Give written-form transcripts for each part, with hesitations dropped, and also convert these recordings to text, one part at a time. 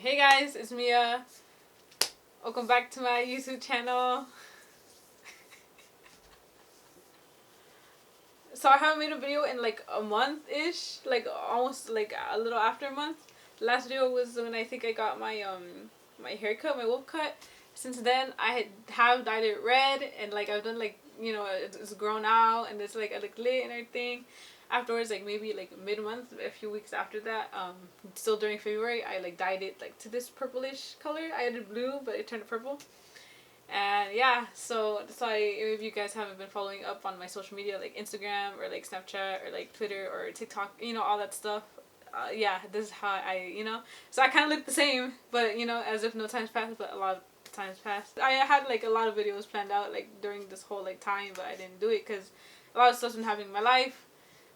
Hey guys, it's Mia. Welcome back to my YouTube channel. So I haven't made a video in like a month-ish, like almost like a little after a month. The last video was when I think I got my my haircut, my wolf cut. Since then I have dyed it red, and like I've done like, you know, it's grown out and it's like I look lit and everything. Afterwards, like maybe like mid-month, a few weeks after that, still during February, I like dyed it like to this purplish color. I had it blue, but it turned purple. And yeah, so if you guys haven't been following up on my social media, like Instagram or like Snapchat or like Twitter or TikTok, you know, all that stuff, yeah, this is how I, you know, so I kind of look the same, but you know, as if no time's passed, but a lot of times passed. I had like a lot of videos planned out like during this whole like time, but I didn't do it because a lot of stuff's been happening in my life.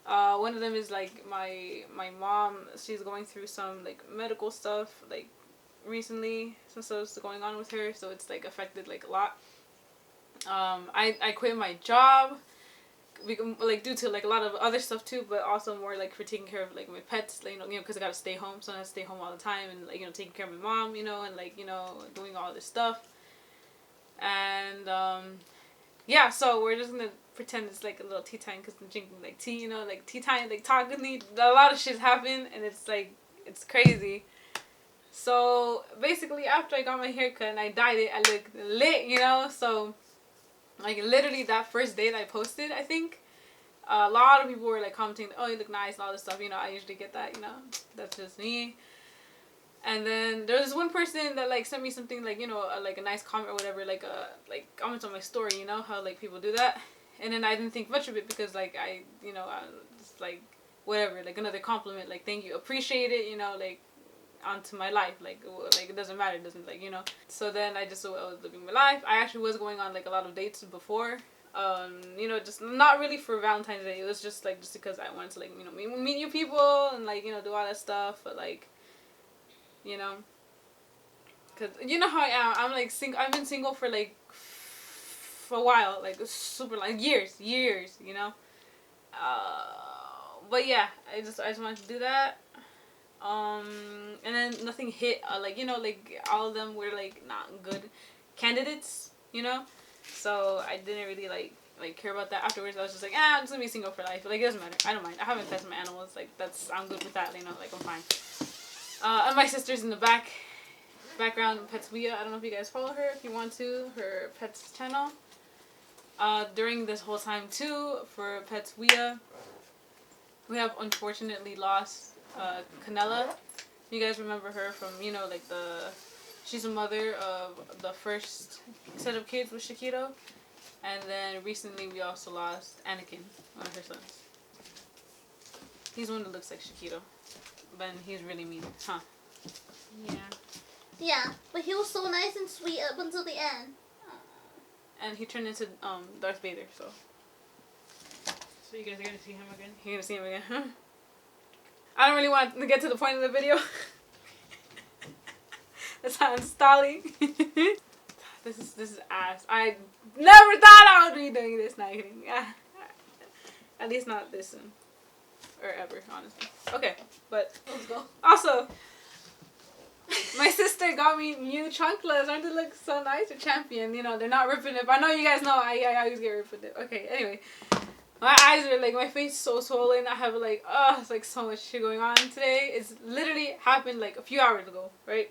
One of them is like my mom. She's going through some like medical stuff like recently. Some stuff's going on with her, so it's like affected like a lot. I quit my job, like due to like a lot of other stuff too, but also more like for taking care of like my pets, like, you know, because I gotta stay home, so I have to stay home all the time, and like, you know, taking care of my mom, you know, and like, you know, doing all this stuff, and yeah, so we're just gonna pretend it's like a little tea time because I'm drinking like tea, you know, like tea time, like talk with me. A lot of shit happened and it's like, it's crazy. So basically after I got my haircut and I dyed it, I looked lit, you know. So like literally that first day that I posted, I think a lot of people were like commenting, oh, you look nice and all this stuff, you know. I usually get that, you know, that's just me. And then there was one person that like sent me something like, you know, like a nice comment or whatever, like comments on my story, you know how like people do that. And then I didn't think much of it because like I, you know, I just like whatever, like another compliment, like thank you, appreciate it, you know, like onto my life, like it doesn't matter, it doesn't, like, you know. So then I just, I was living my life. I actually was going on like a lot of dates before, you know, just not really for Valentine's Day. It was just like just because I wanted to like, you know, meet new people and like, you know, do all that stuff, but like, you know, because you know how I am. I'm like single. I've been single for like for a while, like super, like years, you know. But yeah, I just wanted to do that. And then nothing hit. Like, you know, like all of them were like not good candidates, you know. So I didn't really like care about that. Afterwards, I was just like, I'm just gonna be single for life. But, like, it doesn't matter. I don't mind. I haven't pets my animals. Like, I'm good with that. You know, like I'm fine. And my sister's in the background, Petswea. I don't know if you guys follow her. If you want to, her pets channel. During this whole time too, for Petswea, we have unfortunately lost Canella. You guys remember her from, you know, like she's a mother of the first set of kids with Shakito. And then recently we also lost Anakin, one of her sons. He's one that looks like Shakito, but he's really mean, huh? Yeah. Yeah, but he was so nice and sweet up until the end. And he turned into Darth Vader, so you guys are gonna see him again. You're gonna see him again, huh? I don't really want to get to the point of the video. That sounds stalling. This is ass. I never thought I would be doing this. Not kidding. At least not this soon, or ever, honestly. Okay, but Let's go. Also, my sister got me new chunklets. Aren't they look so nice? Or Champion, you know, they're not ripping it. But I know you guys know I always get ripped with it. Okay, anyway. My eyes are like, my face is so swollen. I have like, it's like so much shit going on today. It's literally happened like a few hours ago, right?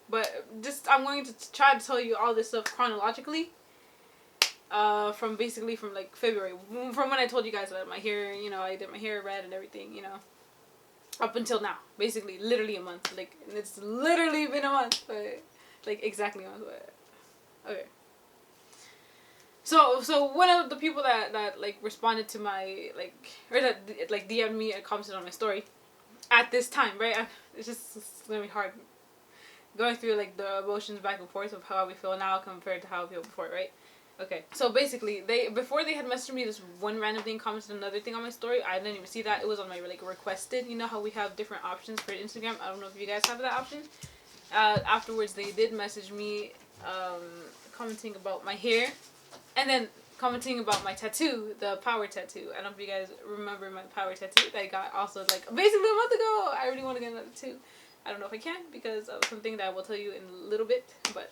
But just, I'm going to try to tell you all this stuff chronologically. From like February. From when I told you guys that my hair, you know, I did my hair red and everything, you know. Up until now, basically, literally a month. Like, it's literally been a month, but like exactly a month. But okay. So one of the people that like responded to my or that like DM'd me and commented on my story at this time, right? It's gonna be hard going through like the emotions back and forth of how we feel now compared to how we feel before, right? Okay, so basically, before they had messaged me this one random thing, commented another thing on my story. I didn't even see that. It was on my like requested. You know how we have different options for Instagram. I don't know if you guys have that option. Afterwards, they did message me, commenting about my hair, and then commenting about my tattoo, the power tattoo. I don't know if you guys remember my power tattoo that I got also like basically a month ago. I really want to get another tattoo. I don't know if I can because of something that I will tell you in a little bit, but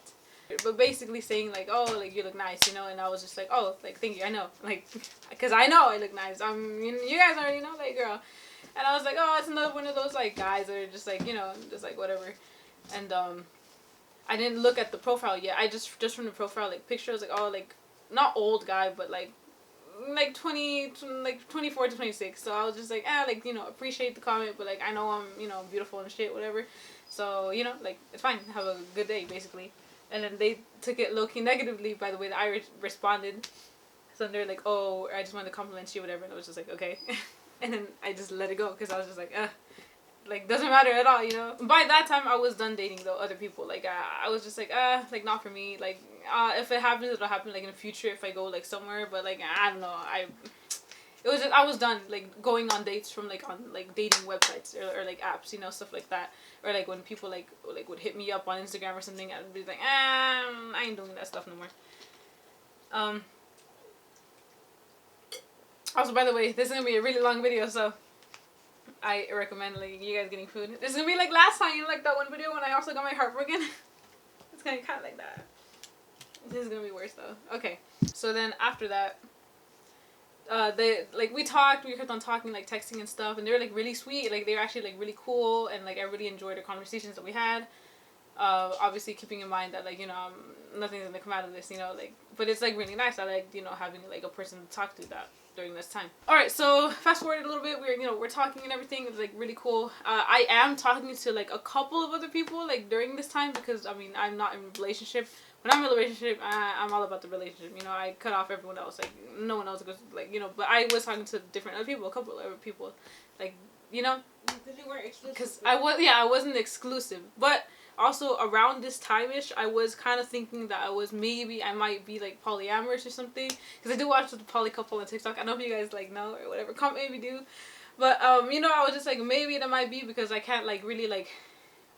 basically saying like, oh, like you look nice, you know, and I was just like, oh, like thank you, I know, like, because I know I look nice. You guys already know, like, girl, and I was like, oh, it's another one of those like guys that are just like, you know, just like whatever, and I didn't look at the profile yet. I just from the profile like picture, I was like, oh, like not old guy, but like 20, like 24 to 26. So I was just like, like, you know, appreciate the comment, but like I know I'm, you know, beautiful and shit, whatever. So, you know, like it's fine. Have a good day, basically. And then they took it low-key negatively by the way that I responded. So they're like, oh, I just wanted to compliment you, whatever. And I was just like, okay. And then I just let it go because I was just like doesn't matter at all, you know. By that time I was done dating though other people. Like I was just like not for me. Like if it happens, it'll happen like in the future if I go like somewhere. But like I don't know. I was done like going on dates from like on like dating websites or like apps, you know, stuff like that. Or like when people like would hit me up on Instagram or something, I'd be like I ain't doing that stuff no more. Also, by the way, this is gonna be a really long video, so I recommend like you guys getting food. This is gonna be like last time, you know, like that one video when I also got my heart broken. It's gonna be kind of like that. This is gonna be worse though. Okay, so then after that, they like we kept on talking, like texting and stuff, and they were like really sweet. Like they were actually like really cool, and like I really enjoyed the conversations that we had. Obviously keeping in mind that like, you know, nothing's gonna come out of this, you know, like, but it's like really nice. I like, you know, having like a person to talk to that during this time. All right, so fast forward a little bit, we're talking and everything. It's like really cool. I am talking to like a couple of other people like during this time because I mean I'm not in a relationship. When I'm in a relationship, I'm all about the relationship, you know. I cut off everyone else, like no one else goes, like, you know. But I was talking to different other people, a couple of other people, like, you know, because you weren't exclusive. Because I wasn't exclusive, but also around this time-ish, I was kind of thinking that I might be like polyamorous or something, because I do watch the poly couple on TikTok. I don't know if you guys like know or whatever, comment if you do, but you know, I was just like, maybe that might be because I can't like really like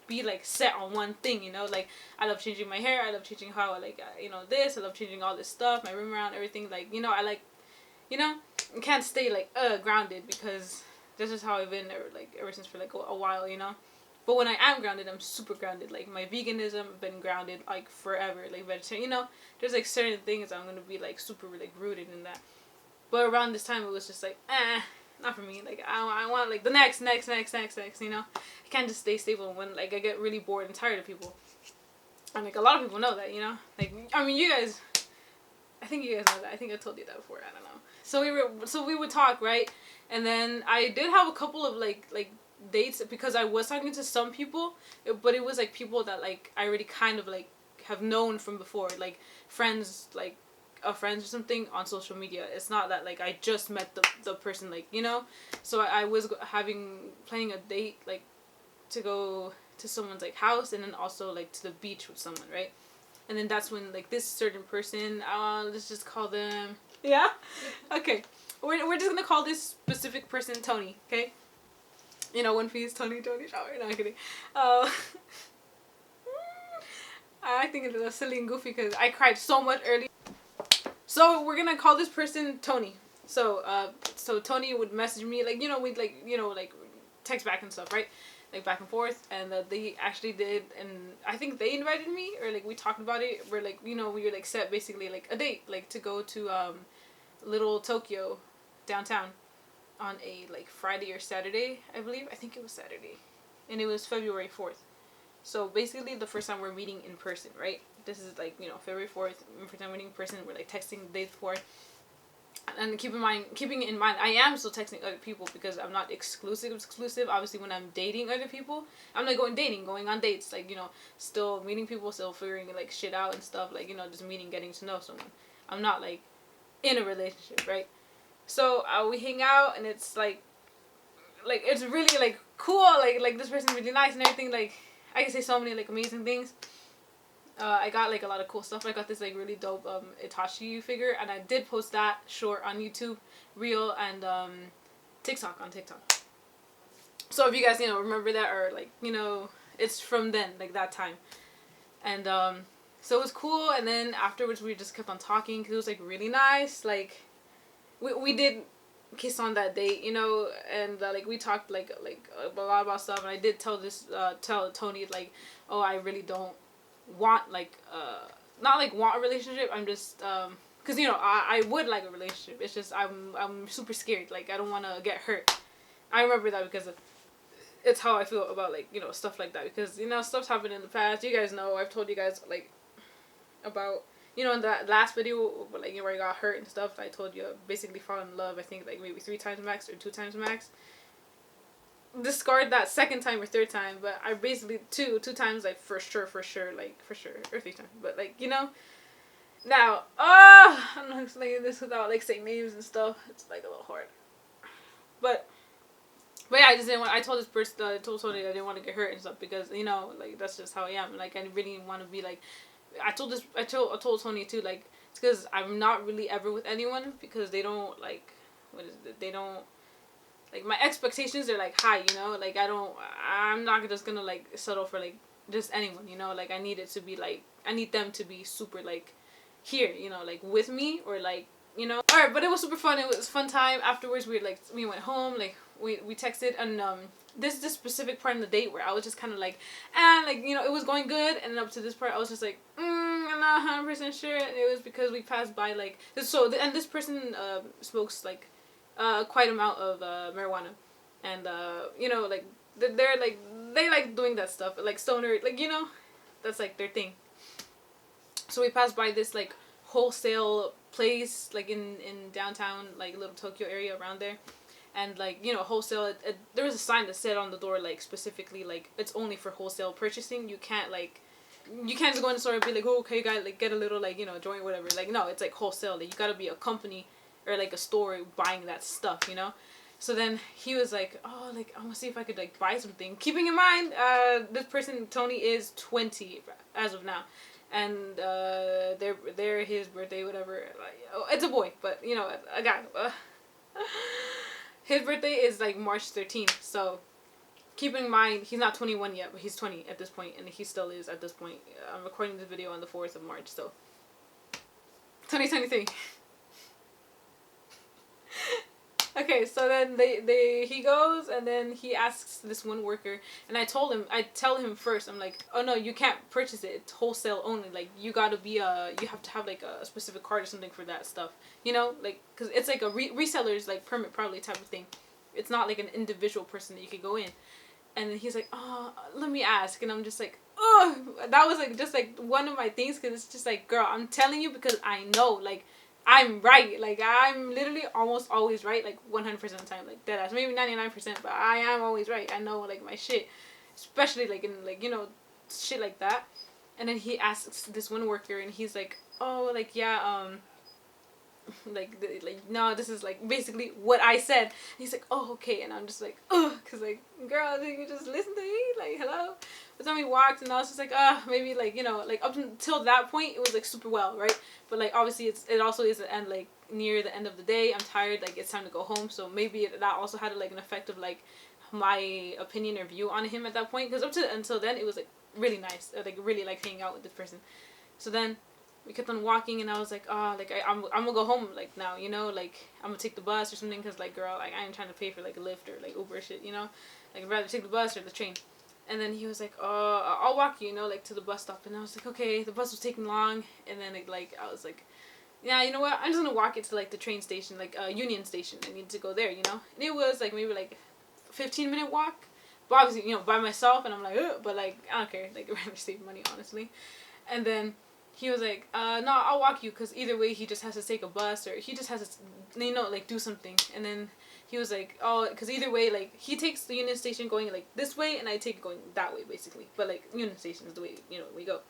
be like set on one thing, you know. Like I love changing my hair, I love changing how I like you know, this, I love changing all this stuff, my room around, everything, like, you know, I like, you know, I can't stay like grounded because this is how I've been ever since for like a while, you know. But when I am grounded, I'm super grounded. Like my veganism, I've been grounded like forever. Like vegetarian, you know, there's like certain things I'm gonna be like super like rooted in that. But around this time, it was just like, not for me. Like I want like the next, you know. I can't just stay stable when like I get really bored and tired of people. And like a lot of people know that, you know. Like I mean, you guys, I think you guys know that. I think I told you that before. I don't know. So we would talk, right? And then I did have a couple of like dates because I was talking to some people, but it was like people that like I already kind of like have known from before, like friends, like friends or something on social media. It's not that like I just met the person, like, you know. So I was planning a date like to go to someone's like house and then also like to the beach with someone, right? And then that's when like this certain person, let's just call them, yeah, okay, we're just gonna call this specific person Tony, okay? You know, One Piece, Tony Shower. No, I'm kidding. I think it's silly and goofy because I cried so much early. So we're gonna call this person Tony. So so Tony would message me, like, you know, we'd like, you know, like text back and stuff, right? Like back and forth, and they actually did, and I think they invited me, or like we talked about it. We're like, you know, we were like set basically like a date, like to go to Little Tokyo, downtown, on a like Friday or Saturday, I believe. I think it was Saturday, and it was February 4th. So basically, the first time we're meeting in person, right? This is like, you know, February 4th. First time meeting in person. We're like texting the day before. And keeping in mind, I am still texting other people because I'm not exclusive. Obviously, when I'm dating other people, I'm not going on dates. Like, you know, still meeting people, still figuring like shit out and stuff. Like, you know, just meeting, getting to know someone. I'm not like in a relationship, right? So we hang out, and it's like it's really like cool. Like this person's really nice and everything. Like I can say so many like amazing things. I got like a lot of cool stuff. I got this like really dope Itachi figure, and I did post that short on YouTube, Reel, and TikTok. So if you guys, you know, remember that, or like, you know, it's from then, like that time. And so it was cool, and then afterwards we just kept on talking because it was like really nice. Like we did kissed on that date, you know, and like we talked like a lot about stuff, and I did tell Tony like, oh, I really don't want like not like want a relationship. I'm just because you know I would like a relationship. It's just I'm super scared. Like I don't want to get hurt. I remember that because it's how I feel about like, you know, stuff like that, because you know stuff's happened in the past. You guys know I've told you guys like about, you know, in that last video like, you know, where I got hurt and stuff. I told you I basically fall in love, I think like maybe 3 times max or 2 times max. Discard that second time or third time, but I basically two times like for sure like for sure, or 3 times, but like, you know. Now I'm not explaining this without like saying names and stuff. It's like a little hard, but yeah, I just didn't want. I told this person, I told Tony I didn't want to get hurt and stuff, because you know, like that's just how I am. Like I really want to be like, I told Tony too, like it's because I'm not really ever with anyone because they don't like, what is it? They don't like, my expectations are like high, you know. Like I'm not just gonna like settle for like just anyone, you know. Like I need it to be like, I need them to be super like here, you know, like with me, or like, you know. Alright, but it was super fun. It was a fun time. Afterwards we went home, like we texted, and this specific part in the date where I was just kind of like, and like, you know, it was going good, and then up to this part I was just like, I'm not 100% sure. And it was because we passed by like this, and this person smokes like quite amount of marijuana, and you know, like they're like, they like doing that stuff, like stoner, like, you know, that's like their thing. So we passed by this like wholesale place like in downtown, like little Tokyo area around there, and like, you know, wholesale, there was a sign that said on the door like specifically like it's only for wholesale purchasing. You can't just go in the store and be like, oh, okay, you gotta like get a little like, you know, joint, whatever. Like no, it's like wholesale. Like you gotta be a company or like a store buying that stuff, you know. So then he was like, oh, like I'm gonna see if I could like buy something, keeping in mind this person Tony is 20 as of now, and they're his birthday, whatever, like, oh, it's a boy, but you know, a guy, his birthday is like March 13th, so keep in mind he's not 21 yet, but he's 20 at this point, and he still is at this point. I'm recording this video on the 4th of March, so 2023. Okay, so then he goes, and then he asks this one worker, and I tell him first, I'm like, oh no, you can't purchase it, it's wholesale only, like you gotta be you have to have like a specific card or something for that stuff, you know, like, because it's like a reseller's like permit probably type of thing. It's not like an individual person that you could go in. And then he's like, oh, let me ask, and I'm just like, oh, that was like just like one of my things, because it's just like, girl, I'm telling you because I know, like, I'm right. Like, I'm literally almost always right, like 100% of the time. Like, deadass. Maybe 99%, but I am always right. I know, like, my shit. Especially, like, in, like, you know, shit like that. And then he asks this one worker, and he's like, oh, like, yeah, like no, this is like basically what I said. And he's like, oh, okay. And I'm just like, oh, because like, girl, did you just listen to me, like, hello? But then we walked, and I was just like, maybe, like, you know, like up until that point it was like super well, right? But like obviously it also is the end, like near the end of the day, I'm tired, like it's time to go home, so maybe that also had like an effect of like my opinion or view on him at that point, because until then it was like really nice, like really like hanging out with this person. So then we kept on walking, and I was like, oh, like I'm gonna go home like now, you know, like I'm gonna take the bus or something, because like, girl, like I ain't trying to pay for like a Lyft or like Uber shit, you know, like I'd rather take the bus or the train. And then he was like, oh, I'll walk you, you know, like to the bus stop. And I was like, okay. The bus was taking long, and then like I was like, yeah, you know what, I'm just gonna walk it to like the train station, like Union Station. I need to go there, you know. And it was like maybe like 15-minute walk, but obviously, you know, by myself, and I'm like, ugh, but like I don't care, like I'd rather save money, honestly. And then he was like, no, I'll walk you, because either way he just has to take a bus, or he just has to, you know, like do something. And then he was like, oh, because either way, like he takes the Union Station going like this way, and I take it going that way, basically. But like Union Station is the way, you know, we go.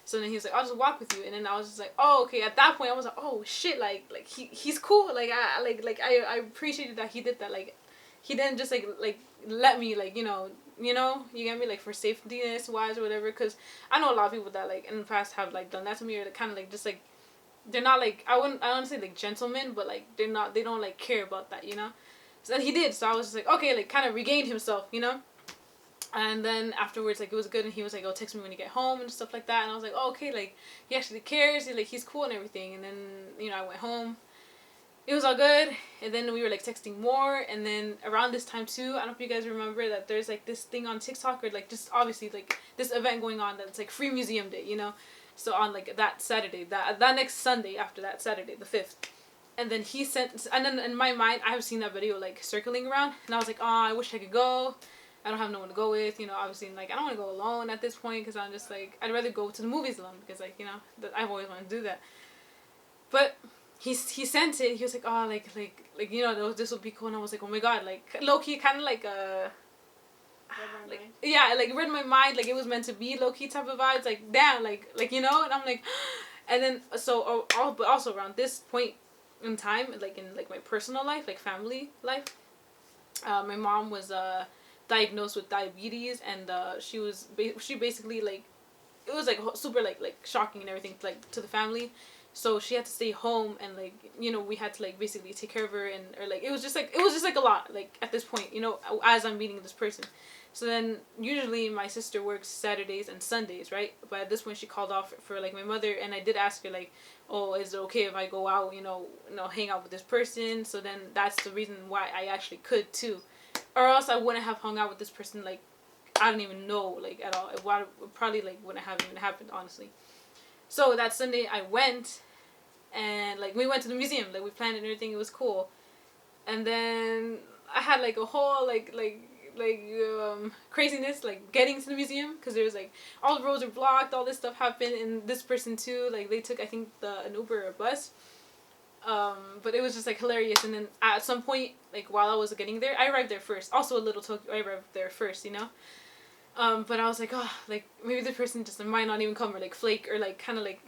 So then he was like, I'll just walk with you. And then I was just like, oh, okay. At that point I was like, oh shit, like he's cool. Like I appreciated that he did that. Like he didn't just like let me, like, you know, you get me, like for safetyness wise or whatever. Because I know a lot of people that like in the past have like done that to me, or kind of like just like, they're not like, I don't say like gentlemen, but like they don't like care about that, you know. So then he did. So I was just like, okay, like kind of regained himself, you know. And then afterwards, like, it was good, and he was like, oh, text me when you get home and stuff like that. And I was like, oh, okay, like he actually cares, he's cool and everything. And then, you know, I went home, it was all good. And then we were like texting more, and then around this time too, I don't know if you guys remember that there's like this thing on TikTok, or like just obviously like this event going on that's like free museum day, you know. So on like that Saturday, that next Sunday after that Saturday, the 5th. And then he sent, and then in my mind, I have seen that video like circling around, and I was like, oh, I wish I could go. I don't have no one to go with, you know. Obviously, like I don't want to go alone at this point, because I'm just like, I'd rather go to the movies alone, because like, you know, I've always wanted to do that. But he sent it. He was like, oh, like you know, this will be cool. And I was like, oh my god, like low key, kind of like like yeah, like read my mind, like it was meant to be low key type of vibes. Like damn, like you know. And I'm like, and then so but also around this point in time, like in like my personal life, like family life, my mom was diagnosed with diabetes, and she basically like, it was like super like shocking and everything like to the family. So she had to stay home, and like, you know, we had to like basically take care of her, and or like it was just like a lot like at this point, you know, as I'm meeting this person. So then usually my sister works Saturdays and Sundays, right? But at this point she called off for like my mother, and I did ask her like, oh, is it okay if I go out, you know, hang out with this person? So then that's the reason why I actually could too, or else I wouldn't have hung out with this person. Like I don't even know like at all. It probably like wouldn't have even happened, honestly. So that Sunday I went, and like we went to the museum, like we planned it and everything. It was cool. And then I had like a whole craziness like getting to the museum, because there was like all the roads were blocked, all this stuff happened, and this person too, like they took, I think, an Uber or a bus. But it was just like hilarious. And then at some point, like while I was getting there, I arrived there first. Also a little Tokyo, I arrived there first, you know. But I was like, oh, like maybe the person just might not even come, or like flake, or like kind of like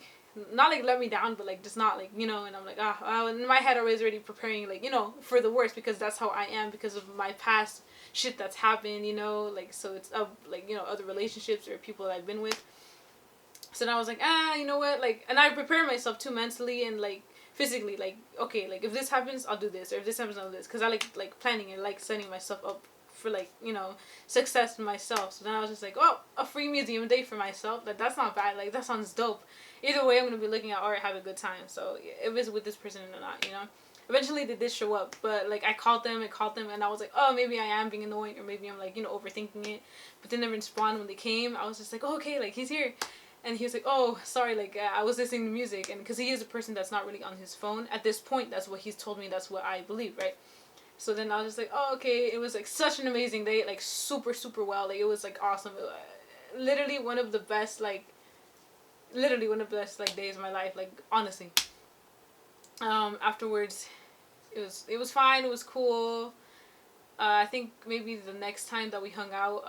not like let me down, but like just not like, you know. And I'm like, in my head I was already preparing, like, you know, for the worst, because that's how I am, because of my past shit that's happened, you know. Like, so it's like, you know, other relationships or people that I've been with. So then I was like, you know what, like, and I prepared myself too, mentally and like physically, like, okay, like if this happens I'll do this, or if this happens I'll do this, because I like planning and like setting myself up for like, you know, success in myself. So then I was just like, oh, a free museum day for myself, like that's not bad, like that sounds dope. Either way I'm gonna be looking at art, have a good time. So if it's with this person or not, you know. Eventually they did show up, but like I called them, and I was like, oh, maybe I am being annoying, or maybe I'm like, you know, overthinking it. But they never responded when they came. I was just like, oh, okay, like he's here. And he was like, oh, sorry, like I was listening to music. And because he is a person that's not really on his phone at this point, that's what he's told me, that's what I believe, right? So then I was just like, oh, okay. It was like such an amazing day, like super, super well. Like it was like awesome. Literally one of the best, like days of my life, like honestly. Afterwards, it was fine. It was cool. I think maybe the next time that we hung out,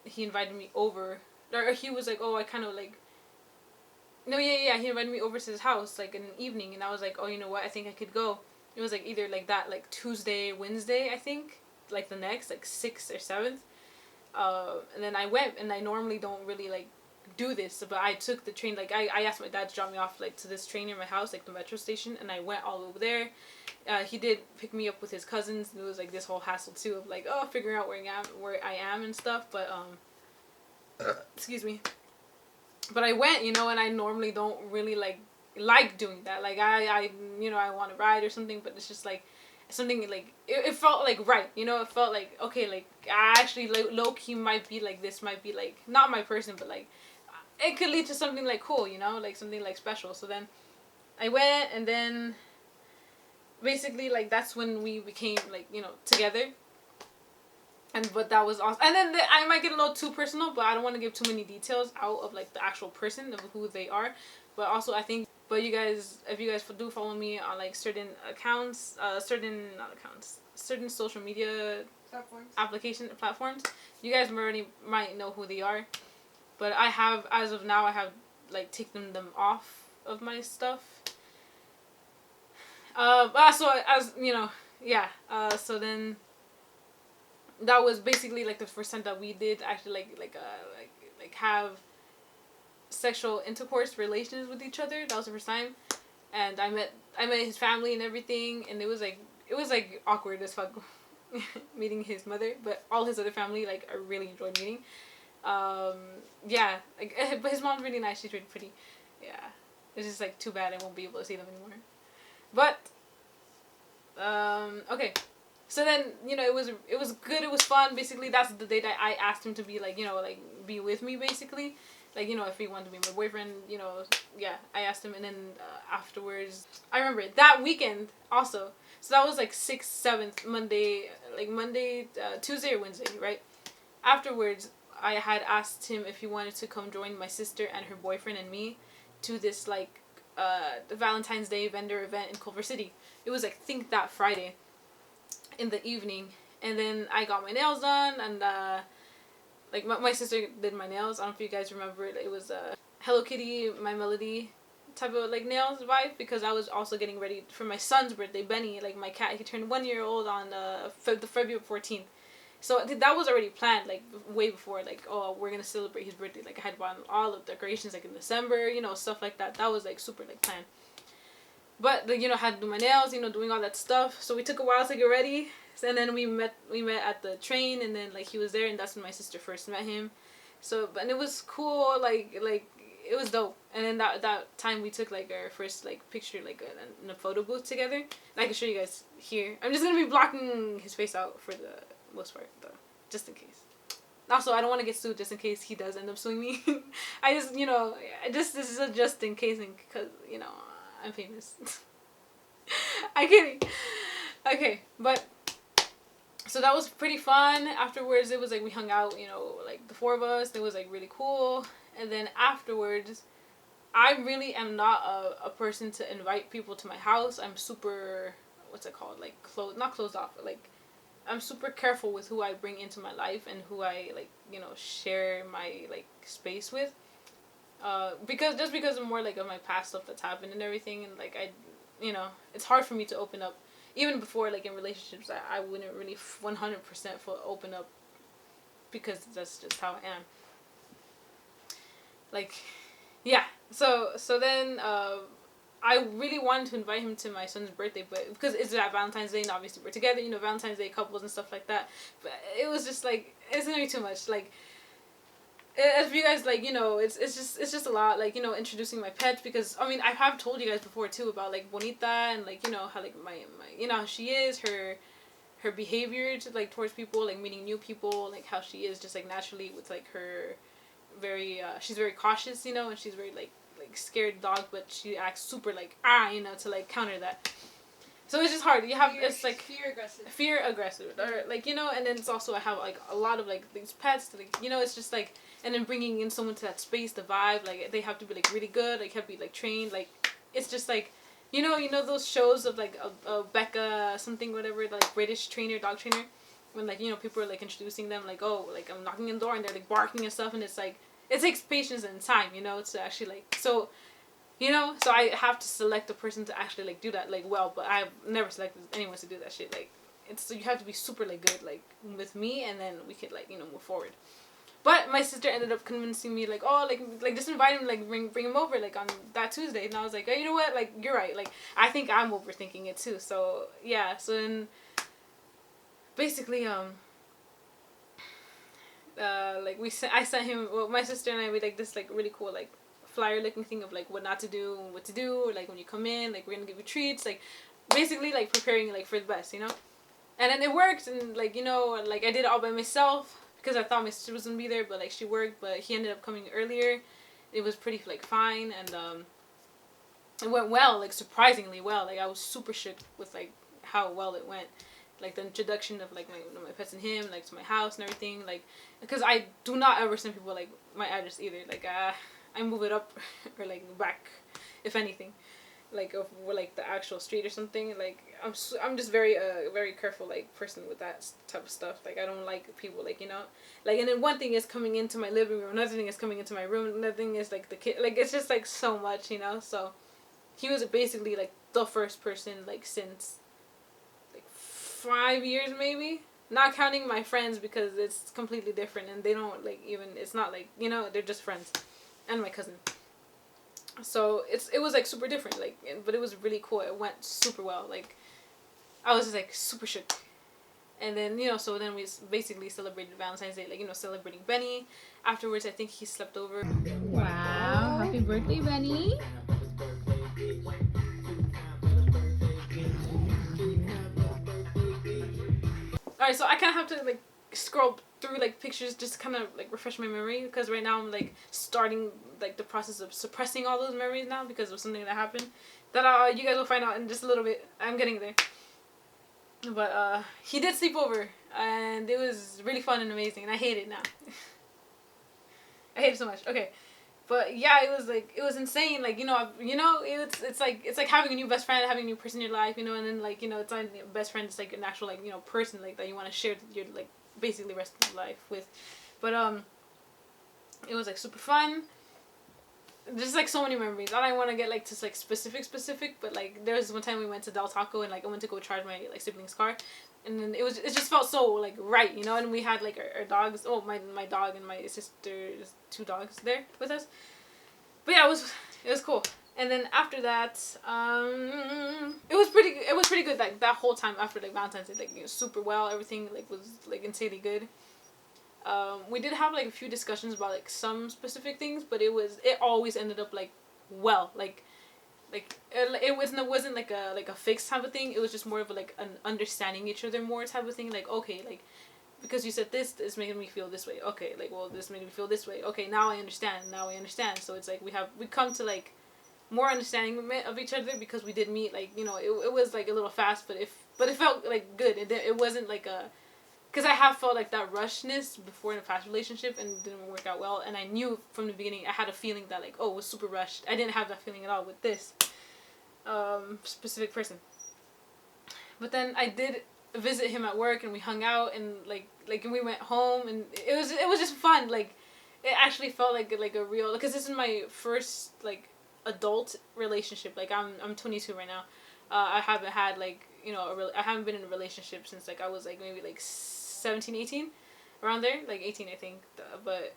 he invited me over. Or he was like, oh, I kind of like. No, yeah. He invited me over to his house like in the evening, and I was like, oh, you know what? I think I could go. It was like either like that, like Tuesday, Wednesday, I think, like the next, like 6th or 7th. And then I went, and I normally don't really like do this, but I took the train. Like I asked my dad to drop me off like to this train near my house, like the metro station, and I went all over there. He did pick me up with his cousins, and it was like this whole hassle too of like, oh, figuring out where I am and stuff. But excuse me. But I went, you know, and I normally don't really like doing that. Like I you know, I want to ride or something, but it's just like something like it felt like right, you know. It felt like okay, like I actually like low key might be like this, might be like not my person, but like it could lead to something like cool, you know, like something like special. So then I went, and then basically like that's when we became like, you know, together. But that was awesome. And then I might get a little too personal, but I don't want to give too many details out of like the actual person of who they are. But also I think, but you guys, if you guys do follow me on like certain accounts, certain social media platforms, you guys already might know who they are. But I have, as of now, I have like taken them off of my stuff. So as you know, yeah. So then that was basically like the first time that we did actually like have sexual intercourse relations with each other. That was the first time. And I met his family and everything, and it was like awkward as fuck meeting his mother, but all his other family like I really enjoyed meeting. Yeah, like but his mom's really nice. She's really pretty. Yeah, it's just like too bad I won't be able to see them anymore. But Okay. So then, it was good. It was fun. Basically, that's the day that I asked him to be like, like be with me. Basically, like if he wanted to be my boyfriend, yeah, I asked him, and then afterwards, I remember that weekend also. So that was like 6th, 7th Monday, like Monday, Tuesday or Wednesday, right? Afterwards, I had asked him if he wanted to come join my sister and her boyfriend and me to this like the Valentine's Day vendor event in Culver City. It was like, I think that Friday in the evening, and then I got my nails done, and like my sister did my nails. I don't know if you guys remember it. It was Hello Kitty, My Melody type of like nails vibe, because I was also getting ready for my son's birthday. Benny, like my cat, he turned 1 year old on the February 14th. So that was already planned, like way before, like, oh, we're gonna celebrate his birthday. Like I had bought all the decorations like in December, stuff like that. That was like super like planned. But like, had to do my nails, doing all that stuff. So we took a while to get ready, and then we met at the train, and then like he was there, and that's when my sister first met him. So, and it was cool, like it was dope. And then that time we took like our first like picture like in a photo booth together. And I can show you guys here. I'm just gonna be blocking his face out for the most part though, just in case. Also, I don't want to get sued just in case he does end up suing me. I just, this is a just in case, because, I'm famous. I'm kidding. Okay, but, so that was pretty fun. Afterwards, it was like we hung out, like the four of us. It was like really cool. And then afterwards, I really am not a person to invite people to my house. I'm super, what's it called? Like, not closed off, but like, I'm super careful with who I bring into my life and who I like, share my like space with. Because of more like of my past stuff that's happened and everything, and like it's hard for me to open up. Even before, like in relationships, I wouldn't really 100% open up, because that's just how I am. Like, yeah. So then I really wanted to invite him to my son's birthday, but because it's that Valentine's Day, and obviously we're together, Valentine's Day couples and stuff like that. But it was just like, it's gonna be too much. Like, if you guys like, it's just a lot. Like, introducing my pets, because I mean I have told you guys before too about like Bonita, and like how like my how she is, her behavior to like towards people, like meeting new people, like how she is just like naturally with like her very she's very cautious, and she's very like scared dog, but she acts super like to like counter that. So it's just hard. You have it's like fear aggressive, or like and then it's also I have like a lot of like these pets to, like it's just like, and then bringing in someone to that space, the vibe, like they have to be like really good, like have to be like trained, like it's just like you know those shows of like a Becca something whatever, like British trainer, dog trainer, when like people are like introducing them, like, oh, like I'm knocking on the door and they're like barking and stuff, and it's like it takes patience and time, to actually like so I have to select a person to actually like do that like well, but I've never selected anyone to do that shit. Like it's you have to be super like good like with me, and then we could like move forward. But my sister ended up convincing me like, oh, like just invite him, like bring him over like on that Tuesday, and I was like, oh, you know what, like you're right, like I think I'm overthinking it too. So yeah, so then basically like I sent him, well, my sister and I, we like this like really cool like flyer looking thing of like what not to do and what to do, or like when you come in, like we're gonna give you treats, like basically like preparing like for the best, and then it worked, and like like I did it all by myself because I thought my sister was gonna be there, but like she worked, but he ended up coming earlier. It was pretty like fine, and it went well, like surprisingly well. Like I was super shook with like how well it went. Like the introduction of like my pets and him, like to my house and everything, like because I do not ever send people like my address either. Like I move it up or like back, if anything, like of like the actual street or something. Like I'm just very very careful like person with that type of stuff. Like I don't like people like like, and then one thing is coming into my living room, another thing is coming into my room, another thing is like the kid, like it's just like so much, So he was basically like the first person like since 5 years maybe, not counting my friends because it's completely different, and they don't like even, it's not like they're just friends, and my cousin. So it was like super different, like, but it was really cool. It went super well. Like I was just like super shook. And then so then we basically celebrated Valentine's Day, like celebrating Benny. Afterwards I think he slept over. Wow, happy birthday, Benny. Alright, so I kind of have to like scroll through like pictures just to kind of like refresh my memory, because right now I'm like starting like the process of suppressing all those memories now because of something that happened that you guys will find out in just a little bit. I'm getting there. But he did sleep over, and it was really fun and amazing, and I hate it now. I hate it so much. Okay. But yeah, it was insane. Like, it's like having a new best friend, having a new person in your life, and then like, it's not a best friend, it's like an actual like, person like that you want to share your like basically rest of your life with. But it was like super fun. There's like so many memories. I don't want to get like to like specific, but like there was one time we went to Del Taco, and like I went to go charge my like sibling's car, and then it just felt so like right, and we had like our dogs. Oh, my dog and my sister's 2 dogs there with us. But yeah, it was cool. And then after that, it was pretty good. Like that whole time after like Valentine's Day, like super well. Everything like was like insanely good. We did have like a few discussions about like some specific things, but it always ended up like well, like it wasn't like a fixed type of thing. It was just more of like an understanding each other more type of thing. Like, okay, like because you said this is making me feel this way. Okay, like, well, this made me feel this way. Okay, now I understand. So it's like we come to like more understanding of each other because we did meet. Like, it was like a little fast, but it felt like good. It wasn't like a, because I have felt like that rushness before in a past relationship and it didn't work out well. And I knew from the beginning, I had a feeling that like, oh, it was super rushed. I didn't have that feeling at all with this specific person. But then I did visit him at work, and we hung out, and like and we went home, and it was just fun. Like, it actually felt like a real, because this is my first like adult relationship. Like, I'm 22 right now. I haven't had like, I haven't been in a relationship since like I was like maybe like 17, 18, around there, like 18 I think. But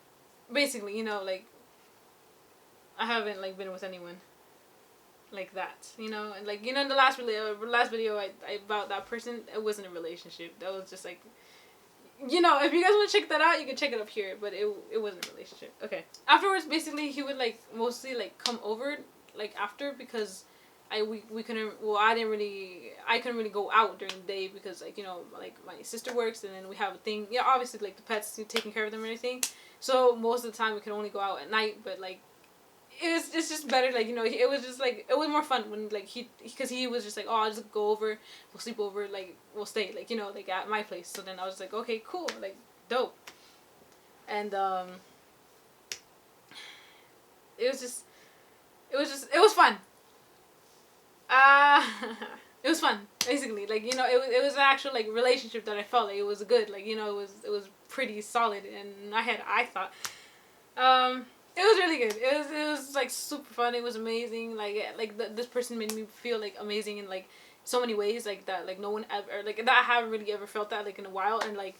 basically, like I haven't like been with anyone like that, and like, in the last video I about that person, it wasn't a relationship. That was just like, if you guys want to check that out, you can check it up here, but it wasn't a relationship. Okay. Afterwards, basically, he would like mostly like come over like after, because we couldn't, well, I couldn't really go out during the day because like, like my sister works, and then we have a thing, obviously like the pets, taking care of them and everything, so most of the time we can only go out at night. But like it's just better, like, it was just like, it was more fun when like because he was just like, oh, I'll just go over, we'll sleep over, like we'll stay like, like at my place. So then I was like, okay, cool, like dope. And it was fun. It was fun, basically. Like, it was an actual like relationship that I felt like it was good. Like, it was pretty solid, and I thought, it was really good. It was like super fun. It was amazing. Like this person made me feel like amazing in like so many ways, like that like no one ever, like that I haven't really ever felt that like in a while. And like,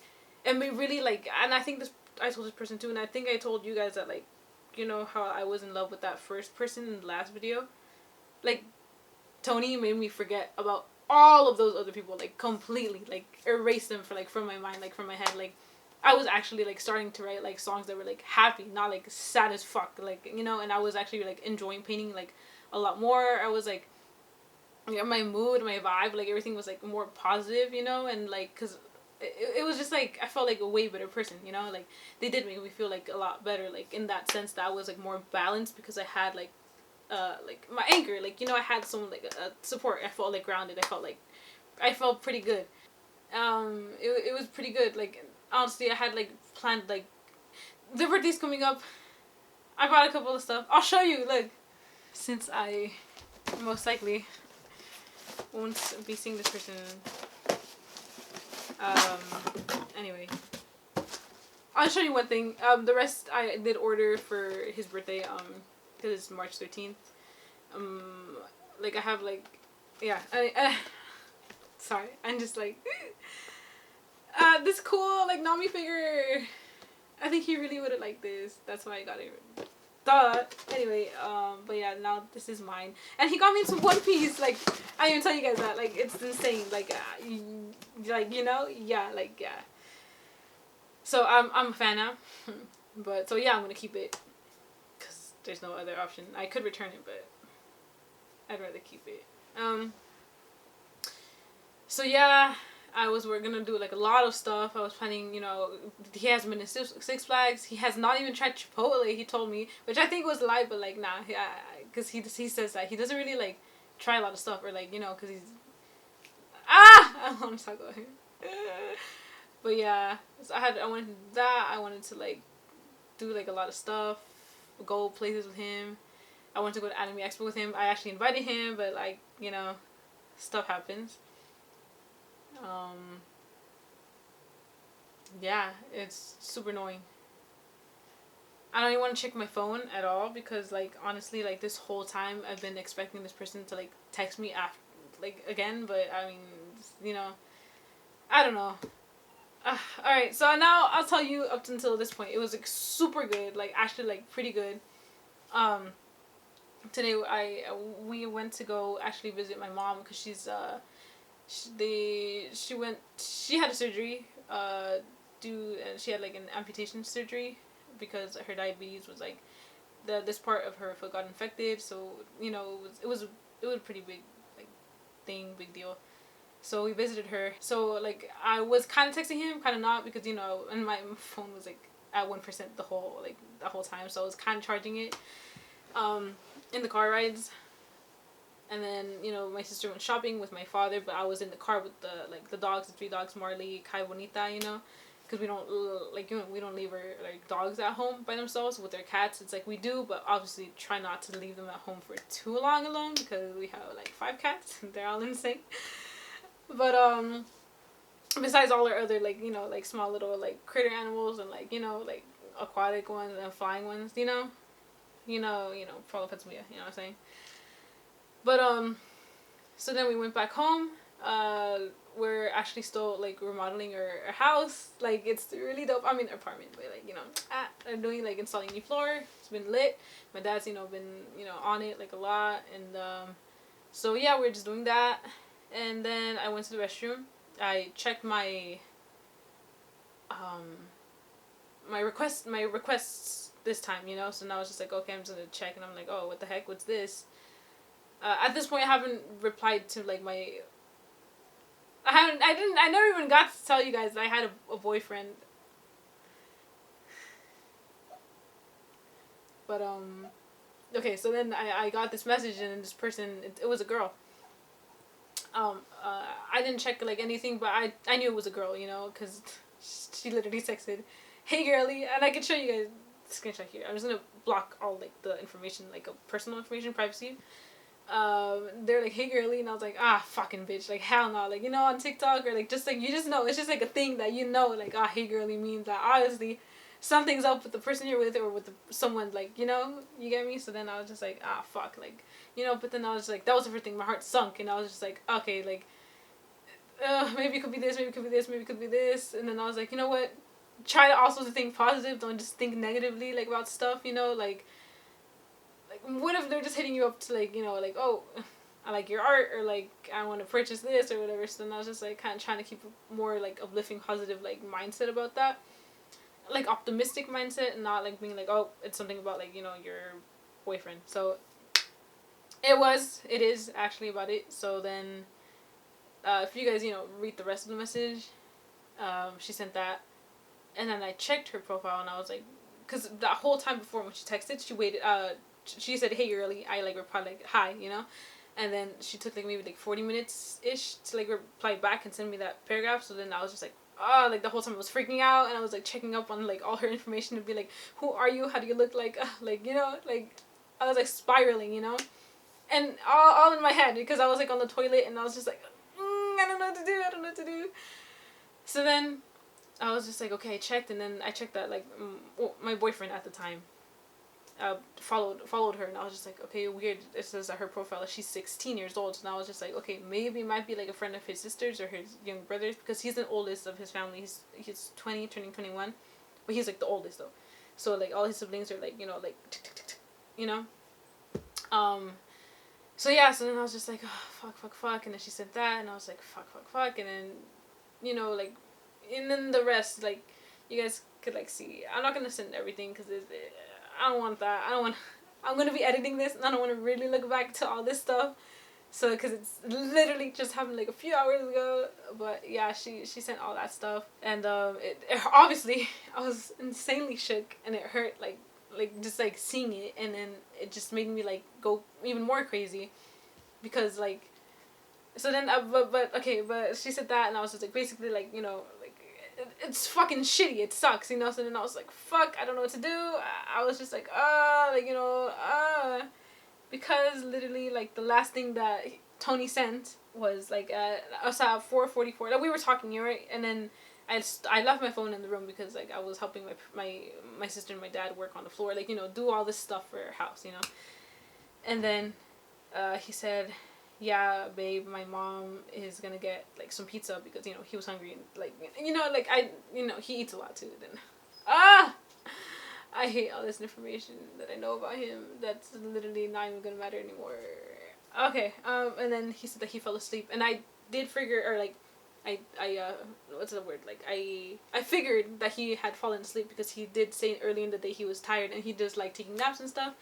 and we really like, and I think I told this person too, and I think I told you guys that like, how I was in love with that first person in the last video. Like, Tony made me forget about all of those other people, like completely, like erase them from my mind, like from my head. Like, I was actually like starting to write like songs that were like happy, not like sad as fuck, like, and I was actually like enjoying painting like a lot more. I was like, my mood, my vibe, like everything was like more positive, and like, cause it was just like, I felt like a way better person, like they did make me feel like a lot better, like in that sense that I was like more balanced because I had like my anchor, like, I had someone like support. I felt like grounded. I felt pretty good. It was pretty good. Like, honestly, I had like planned like the birthday's coming up. I bought a couple of stuff. I'll show you. Look, since I most likely won't be seeing this person. Anyway, I'll show you one thing. The rest I did order for his birthday. Because it's March 13th. Like, I have, like, yeah, sorry, I'm just, like, this cool, like, Nami figure. I think he really would have liked this. That's why I got it. Duh. Anyway, but yeah, now this is mine. And he got me some One Piece. Like, I didn't even tell you guys that. Like, it's insane. Like, yeah, like, yeah. So, I'm a fan now. But, so yeah, I'm gonna keep it. There's no other option. I could return it, but I'd rather keep it. So yeah, we're gonna do like a lot of stuff. I was planning, you know, he hasn't been to Six Flags. He has not even tried Chipotle. He told me, which I think was a lie, but like nah, because he says that he doesn't really like try a lot of stuff or like, you know, because he's I don't want to talk about him. But yeah, so I wanted to do that. I wanted to like do like a lot of stuff, go places with him. I wanted to go to Anime Expo with him. I actually invited him, but like, you know, stuff happens. Um, yeah, it's super annoying. I don't even want to check my phone at all because like honestly, like this whole time I've been expecting this person to like text me after like again, but I mean, you know, I don't know. All right, so now I'll tell you up until this point. It was like super good, like actually like pretty good. Um, today we went to go actually visit my mom because she had a surgery she had like an amputation surgery because her diabetes was like this part of her foot got infected, so you know it was a pretty big like big deal. So we visited her. So like I was kind of texting him, kind of not, because you know, and my phone was like at 1% the whole time. So I was kind of charging it um, in the car rides. And then you know my sister went shopping with my father, but I was in the car with the dogs, the three dogs, Marley, Kai, Bonita, you know, because we don't like, you know, we don't leave our like dogs at home by themselves with their cats. It's like we do, but obviously try not to leave them at home for too long alone because we have like 5 cats and they're all insane. But besides all our other like, you know, like small little like critter animals and like, you know, like aquatic ones and flying ones, follow Pennsylvania, you know what I'm saying? But so then we went back home. We're actually still like remodeling our house. Like it's really dope. I mean apartment, but like, you know, I'm doing like installing new floor. It's been lit. My dad's, you know, been, you know, on it like a lot, and so yeah, we're just doing that. And then I went to the restroom. I checked my requests this time, you know. So now it's just like, okay, I'm just gonna check, and I'm like, oh, what the heck? What's this? At this point, I haven't replied to like my. I never even got to tell you guys that I had a boyfriend. But okay, so then I got this message, and this person, it was a girl. I didn't check like anything, but I knew it was a girl, you know, because she literally texted, "Hey girly," and I can show you guys the screenshot here. I'm just gonna block all like the information, like personal information, privacy. They're like, "Hey girly," and I was like, "Ah, fucking bitch, like hell no," like, you know, on TikTok or like just like you just know, it's just like a thing that you know, like, ah, "Hey girly" means that obviously something's up with the person you're with or with someone, like, you know, you get me. So then I was just like, ah, fuck, like, you know. But then I was just like, that was the first thing, my heart sunk, and I was just like, okay, like, maybe it could be this, maybe it could be this, maybe it could be this. And then I was like, you know what, try to also to think positive, don't just think negatively like about stuff, you know. Like what if they're just hitting you up to like, you know, like, oh, I like your art, or like I want to purchase this or whatever. So then I was just like kind of trying to keep a more like uplifting, positive like mindset about that, like optimistic mindset, and not like being like, oh, it's something about like, you know, your boyfriend. So it is actually about it. So then if you guys, you know, read the rest of the message, she sent that, and then I checked her profile, and I was like, because that whole time before when she texted, she waited, she said, "Hey girly," I like replied like, "Hi," you know, and then she took like maybe like 40 minutes ish to like reply back and send me that paragraph. So then I was just like, oh, like the whole time I was freaking out, and I was like checking up on like all her information to be like, who are you, how do you look, like, like, you know, like I was like spiraling, you know, and all in my head because I was like on the toilet, and I was just like, I don't know what to do, I don't know what to do. So then I was just like, okay, I checked, and then I checked that like my boyfriend at the time followed her, and I was just like, okay, weird. It says that her profile, she's 16 years old, and I was just like, okay, maybe it might be like a friend of his sisters or his young brothers, because he's the oldest of his family. He's 20, turning 21, but he's like the oldest though. So like all his siblings are like, you know, like you know. So yeah, so then I was just like, oh, fuck, and then she said that, and I was like, fuck, and then, you know, like, and then the rest, like, you guys could like see. I'm not gonna send everything because I don't want that. I'm gonna be editing this, and I don't want to really look back to all this stuff. So, because it's literally just happened like a few hours ago. But yeah, she sent all that stuff. And it obviously, I was insanely shook. And it hurt, like just, like, seeing it. And then it just made me, like, go even more crazy. Because, like, so then, but she said that. And I was just, like, basically, like, you know, like, it's fucking shitty. It sucks, you know? So then I was like, fuck, I don't know what to do. I was just like, like, you know, because literally, like, the last thing that Tony sent was, like, us at 4:44. Like, we were talking, right? And then I left my phone in the room because, like, I was helping my sister and my dad work on the floor. Like, you know, do all this stuff for our house, you know? And then he said, yeah, babe, my mom is gonna get, like, some pizza because, you know, he was hungry. And, like, you know, like, he eats a lot, too. Then, I hate all this information that I know about him. That's literally not even gonna matter anymore. Okay, and then he said that he fell asleep. And I did figure, or, like, what's the word? Like, I figured that he had fallen asleep because he did say early in the day he was tired and he does like taking naps and stuff.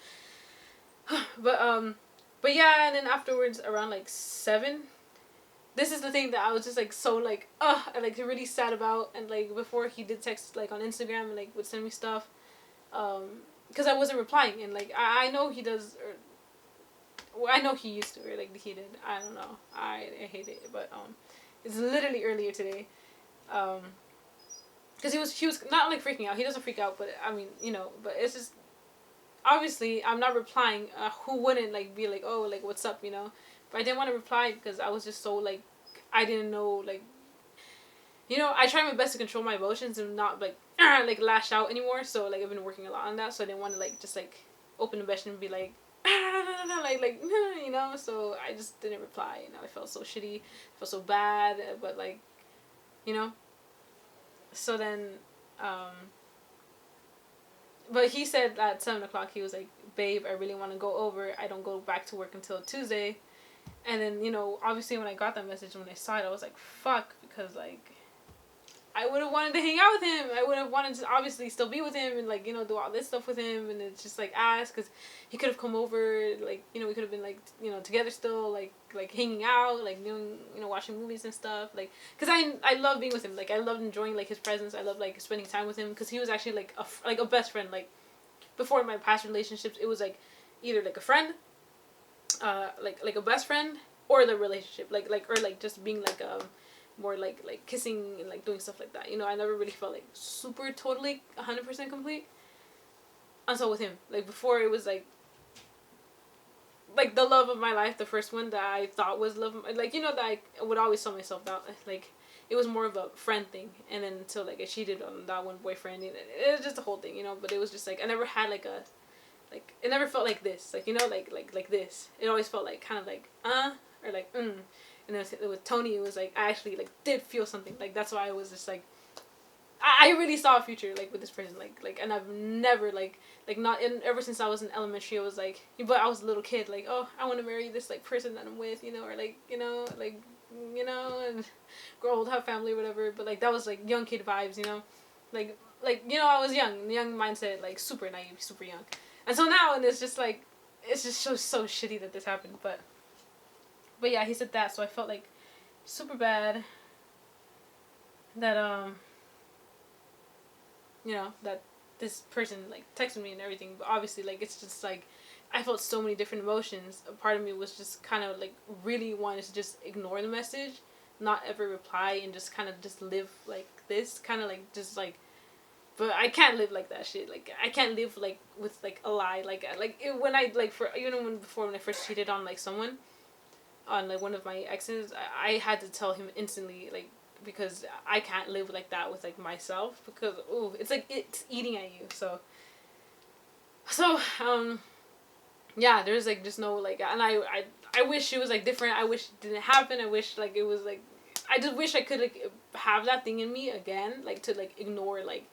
But yeah, and then afterwards, around like 7, this is the thing that I was just like so like and like really sad about. And like before, he did text like on Instagram and like would send me stuff, because I wasn't replying. And like I know he does, or well, I know he used to, or like he did. I don't know. I hate it, but it's literally earlier today, because he was not like freaking out. He doesn't freak out, but I mean, you know, but it's just, obviously I'm not replying. Who wouldn't like be like, oh, like, what's up, you know? But I didn't want to reply because I was just so like, I didn't know, like, you know, I try my best to control my emotions and not like like lash out anymore. So like I've been working a lot on that. So I didn't want to like just like open the message and be like like you know. So I just didn't reply. You know, I felt so shitty, I felt so bad, but like, you know. So then, but he said at 7 o'clock, he was like, babe, I really want to go over. I don't go back to work until Tuesday. And then, you know, obviously when I got that message, when I saw it, I was like, fuck, because like, I would have wanted to hang out with him. I would have wanted to obviously still be with him and like, you know, do all this stuff with him. And it's just like ask, because he could have come over, like, you know, we could have been like, you know, together still, like hanging out, like doing, you know, watching movies and stuff, like, because I love being with him. Like I loved enjoying like his presence. I love like spending time with him because he was actually like a best friend. Like before my past relationships, it was like either like a friend, like a best friend, or the relationship, or like just being like more like kissing and like doing stuff like that. You know, I never really felt like super totally 100% complete until with him. Like before, it was like the love of my life, the first one that I thought was love, like, you know, that I would always tell myself that like it was more of a friend thing. And then until like I cheated on that one boyfriend, and it was just a whole thing, you know. But it was just like I never had like a, like, it never felt like this, like, you know, like this. It always felt like kind of like or like and then with Tony, it was like I actually like did feel something. Like that's why I was just like, I really saw a future like with this person, like and I've never like not in, ever since I was in elementary. I was like, but I was a little kid, like, oh, I want to marry this like person that I'm with, you know, or like, you know, like, you know, and grow old, have family, whatever. But like that was like young kid vibes, you know, like you know, I was young mindset, like super naive, super young. And so now, and it's just like, it's just so shitty that this happened. But yeah, he said that, so I felt like super bad that you know, that this person like texted me and everything. But obviously, like, it's just like I felt so many different emotions. A part of me was just kind of like really wanted to just ignore the message, not ever reply, and just kind of just live like this, kind of like just like. But I can't live like that shit. Like I can't live like with like a lie. Like it, when I like for, you know, when I first cheated on like someone, on like one of my exes, I had to tell him instantly, like, because I can't live like that with like myself, because ooh, it's like it's eating at you. So yeah, there's like just no like, and I wish it was like different. I wish it didn't happen. I wish like it was like, I just wish I could like have that thing in me again, like to like ignore like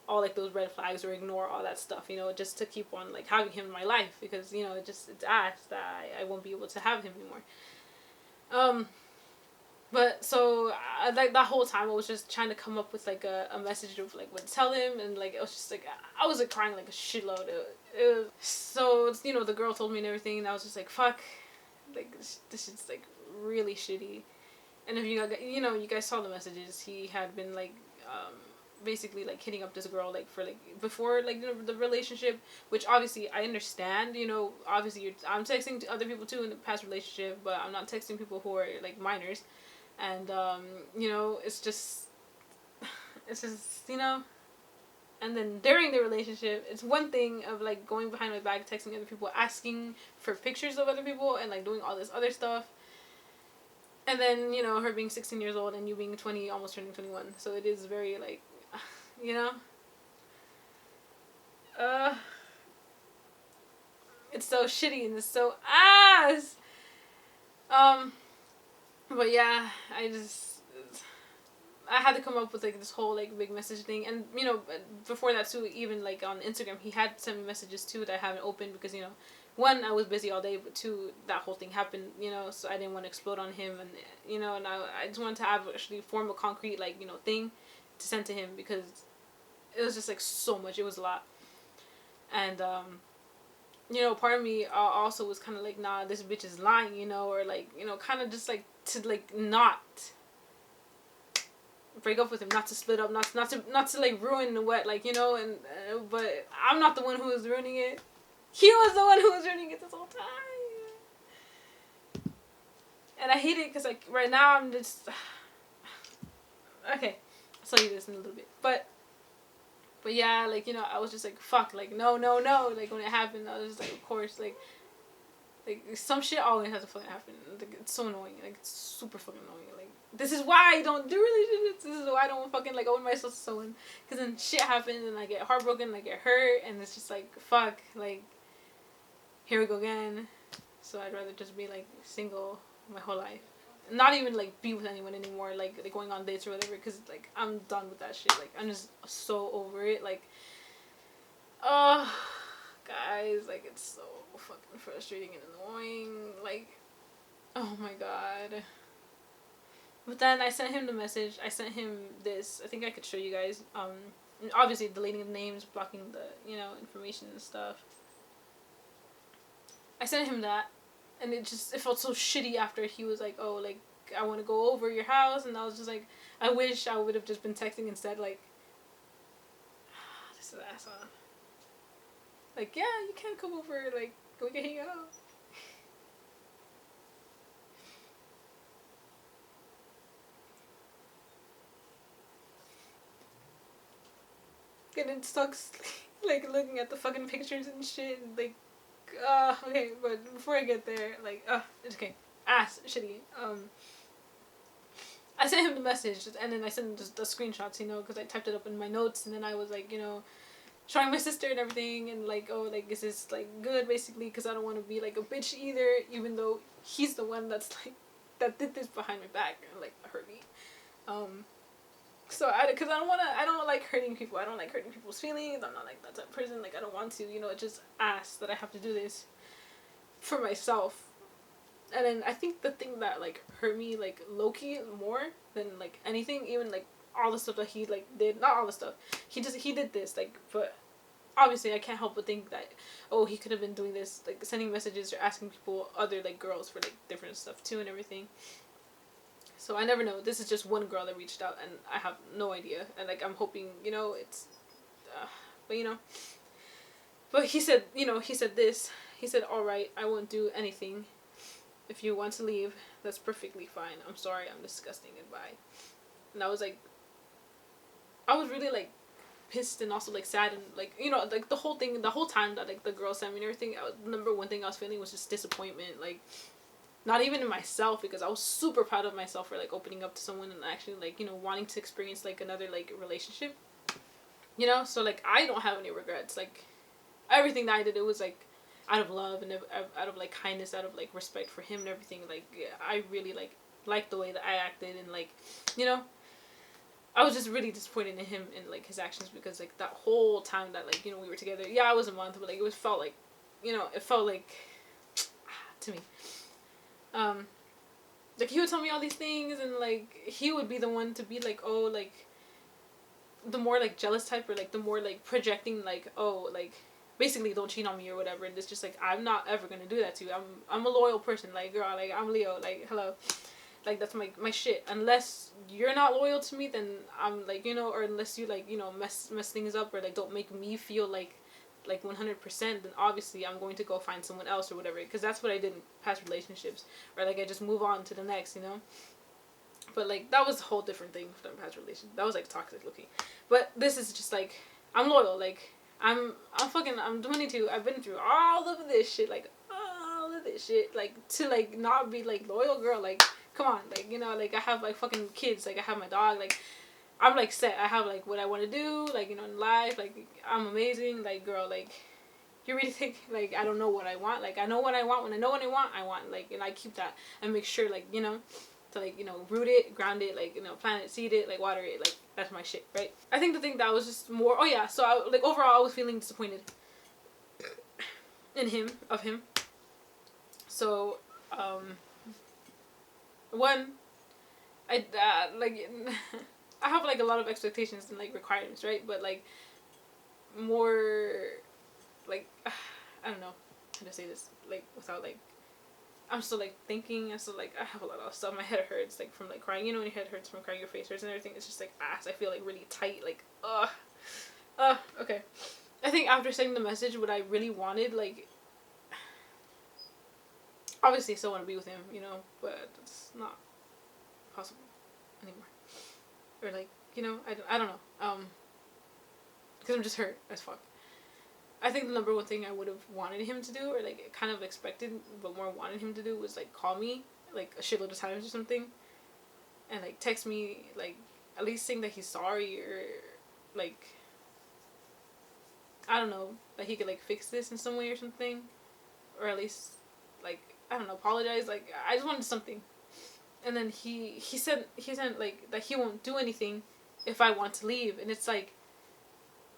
all like those red flags or ignore all that stuff, you know, just to keep on like having him in my life, because, you know, it's ass that I won't be able to have him anymore. But so like that whole time I was just trying to come up with like a message of like what to tell him, and like it was just like I was like crying like a shitload. It was, so, you know, the girl told me and everything, and I was just like, fuck, Like this is like really shitty. And if you guys saw the messages, he had been like basically like hitting up this girl like for like before like the relationship, which obviously I understand. Obviously I'm texting to other people too in the past relationship, but I'm not texting people who are like minors, and it's just and then during the relationship, it's one thing of like going behind my back, texting other people, asking for pictures of other people, and like doing all this other stuff. And then, her being 16 years old and you being 20, almost turning 21. So it is very like, you know? It's so shitty and it's so ass! But yeah, I had to come up with like this whole like big message thing, and before that too, even like on Instagram, he had sent me messages too that I haven't opened because one, I was busy all day, but two, that whole thing happened, so I didn't want to explode on him, and and I just wanted to actually form a concrete like thing to send to him because it was just like so much, it was a lot, and part of me also was kind of like, nah, this bitch is lying, or like kind of just like to like not break up with him, not to split up, not to like ruin what like and but I'm not the one who was ruining it. He was the one who was ruining it this whole time, and I hate it because like right now I'm just okay. I'll tell you this in a little bit, but yeah, like I was just like fuck, like no, like when it happened, I was just like of course like some shit always has to fucking happen. Like, it's so annoying. Like, it's super fucking annoying. Like, this is why I don't do relationships. This is why I don't fucking, like, open myself to someone. Because then shit happens and I get heartbroken and I get hurt. And it's just like, fuck. Like, here we go again. So I'd rather just be, like, single my whole life. Not even, like, be with anyone anymore. Like going on dates or whatever. Because, like, I'm done with that shit. Like, I'm just so over it. Like, guys, like, it's so fucking frustrating and annoying. Like, oh my god. But then I sent him the message. I sent him this. I think I could show you guys. Obviously deleting the names, blocking the information and stuff. I sent him that, and it felt so shitty after he was like, oh, like, I want to go over your house, and I was just like, I wish I would have just been texting instead, like, this is asshole. Like, yeah, you can come over, like, we can hang out. And it sucks, like, looking at the fucking pictures and shit, and, like, okay, but before I get there, like, it's okay, shitty, I sent him the message, and then I sent him just the screenshots, because I typed it up in my notes, and then I was, like, showing my sister and everything, and like, oh, like, is this like good, basically, because I don't want to be like a bitch either, even though he's the one that's like that did this behind my back and like hurt me, so because I don't like hurting people, I don't like hurting people's feelings, I'm not like that type of person, like I don't want to, it just asks that I have to do this for myself. And then I think the thing that like hurt me like low-key more than like anything, even like all the stuff that he like did, not all the stuff, he did this, like, but obviously I can't help but think that, oh, he could have been doing this, like sending messages or asking people, other like girls, for like different stuff too and everything. So I never know, this is just one girl that reached out and I have no idea, and like I'm hoping it's but but he said this, he said, alright, I won't do anything. If you want to leave, that's perfectly fine. I'm sorry, I'm disgusting, goodbye. And I was like, I was really like pissed and also like sad, and like like the whole time that like the girl sent me and everything, number one thing I was feeling was just disappointment, like not even in myself, because I was super proud of myself for like opening up to someone and actually like wanting to experience like another like relationship, so like I don't have any regrets. Like everything that I did, it was like out of love and out of like kindness, out of like respect for him and everything. Like I really liked the way that I acted, and like I was just really disappointed in him and like his actions, because like that whole time that like we were together, yeah, it was a month, but like it felt like it felt like to me like he would tell me all these things, and like he would be the one to be like, oh, like the more like jealous type, or like the more like projecting, like, oh, like basically don't cheat on me or whatever. And it's just like, I'm not ever gonna do that to you. I'm a loyal person, like, girl, like, I'm Leo, like, hello, like, that's my shit. Unless you're not loyal to me, then I'm like, you know, or unless you, like, you know, mess things up, or like don't make me feel like 100%, then obviously I'm going to go find someone else or whatever, because that's what I did in past relationships, or like I just move on to the next, you know. But like, that was a whole different thing from past relation. That was like toxic looking. But this is just like, I'm loyal. Like, I'm 22. I've been through all of this shit. Like, all of this shit. Like, to like not be like loyal, girl. Like, come on. Like, you know, like I have like fucking kids. Like, I have my dog. Like, I'm like set. I have like what I want to do. Like, you know, in life. Like, I'm amazing. Like, girl. Like, you really think like I don't know what I want? Like, I know what I want. When I know what I want. Like, and I keep that and make sure, like, you know, to like, you know, root it, ground it, like, you know, plant it, seed it, like, water it. Like, that's my shit, right? I think the thing that was just more, oh yeah, so I, like, overall I was feeling disappointed in him, of him. So one, I like I have like a lot of expectations and like requirements, right? But like more like I don't know how to say this, like, without like, I'm still like thinking, and still like I have a lot of stuff. My head hurts like from like crying. You know when your head hurts from crying, your face hurts and everything. It's just like ass. I feel like really tight. Like okay. I think after sending the message, what I really wanted, like, obviously I still want to be with him, you know, but it's not possible anymore. Or like, you know, I don't know. Because I'm just hurt as fuck. I think the number one thing I would have wanted him to do, or like kind of expected, but more wanted him to do, was like call me like a shitload of times or something, and like text me, like at least saying that he's sorry, or like, I don't know, that he could like fix this in some way or something, or at least like, I don't know, apologize. Like, I just wanted something. And then he said like that he won't do anything if I want to leave, and it's like,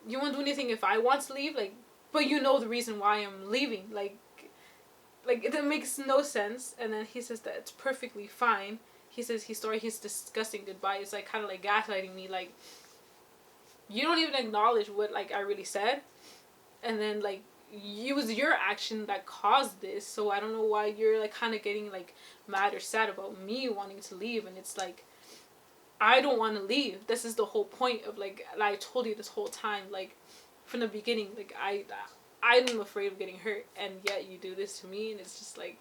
you won't do anything if I want to leave, like, but you know the reason why I'm leaving, like it makes no sense. And then he says that it's perfectly fine. He says he's sorry, he's discussing goodbye. It's like kind of like gaslighting me, like, you don't even acknowledge what like I really said, and then like, it was your action that caused this, so I don't know why you're like kind of getting like mad or sad about me wanting to leave. And it's like, I don't want to leave. This is the whole point of like I told you this whole time, like from the beginning, like I'm afraid of getting hurt, and yet you do this to me. And it's just like,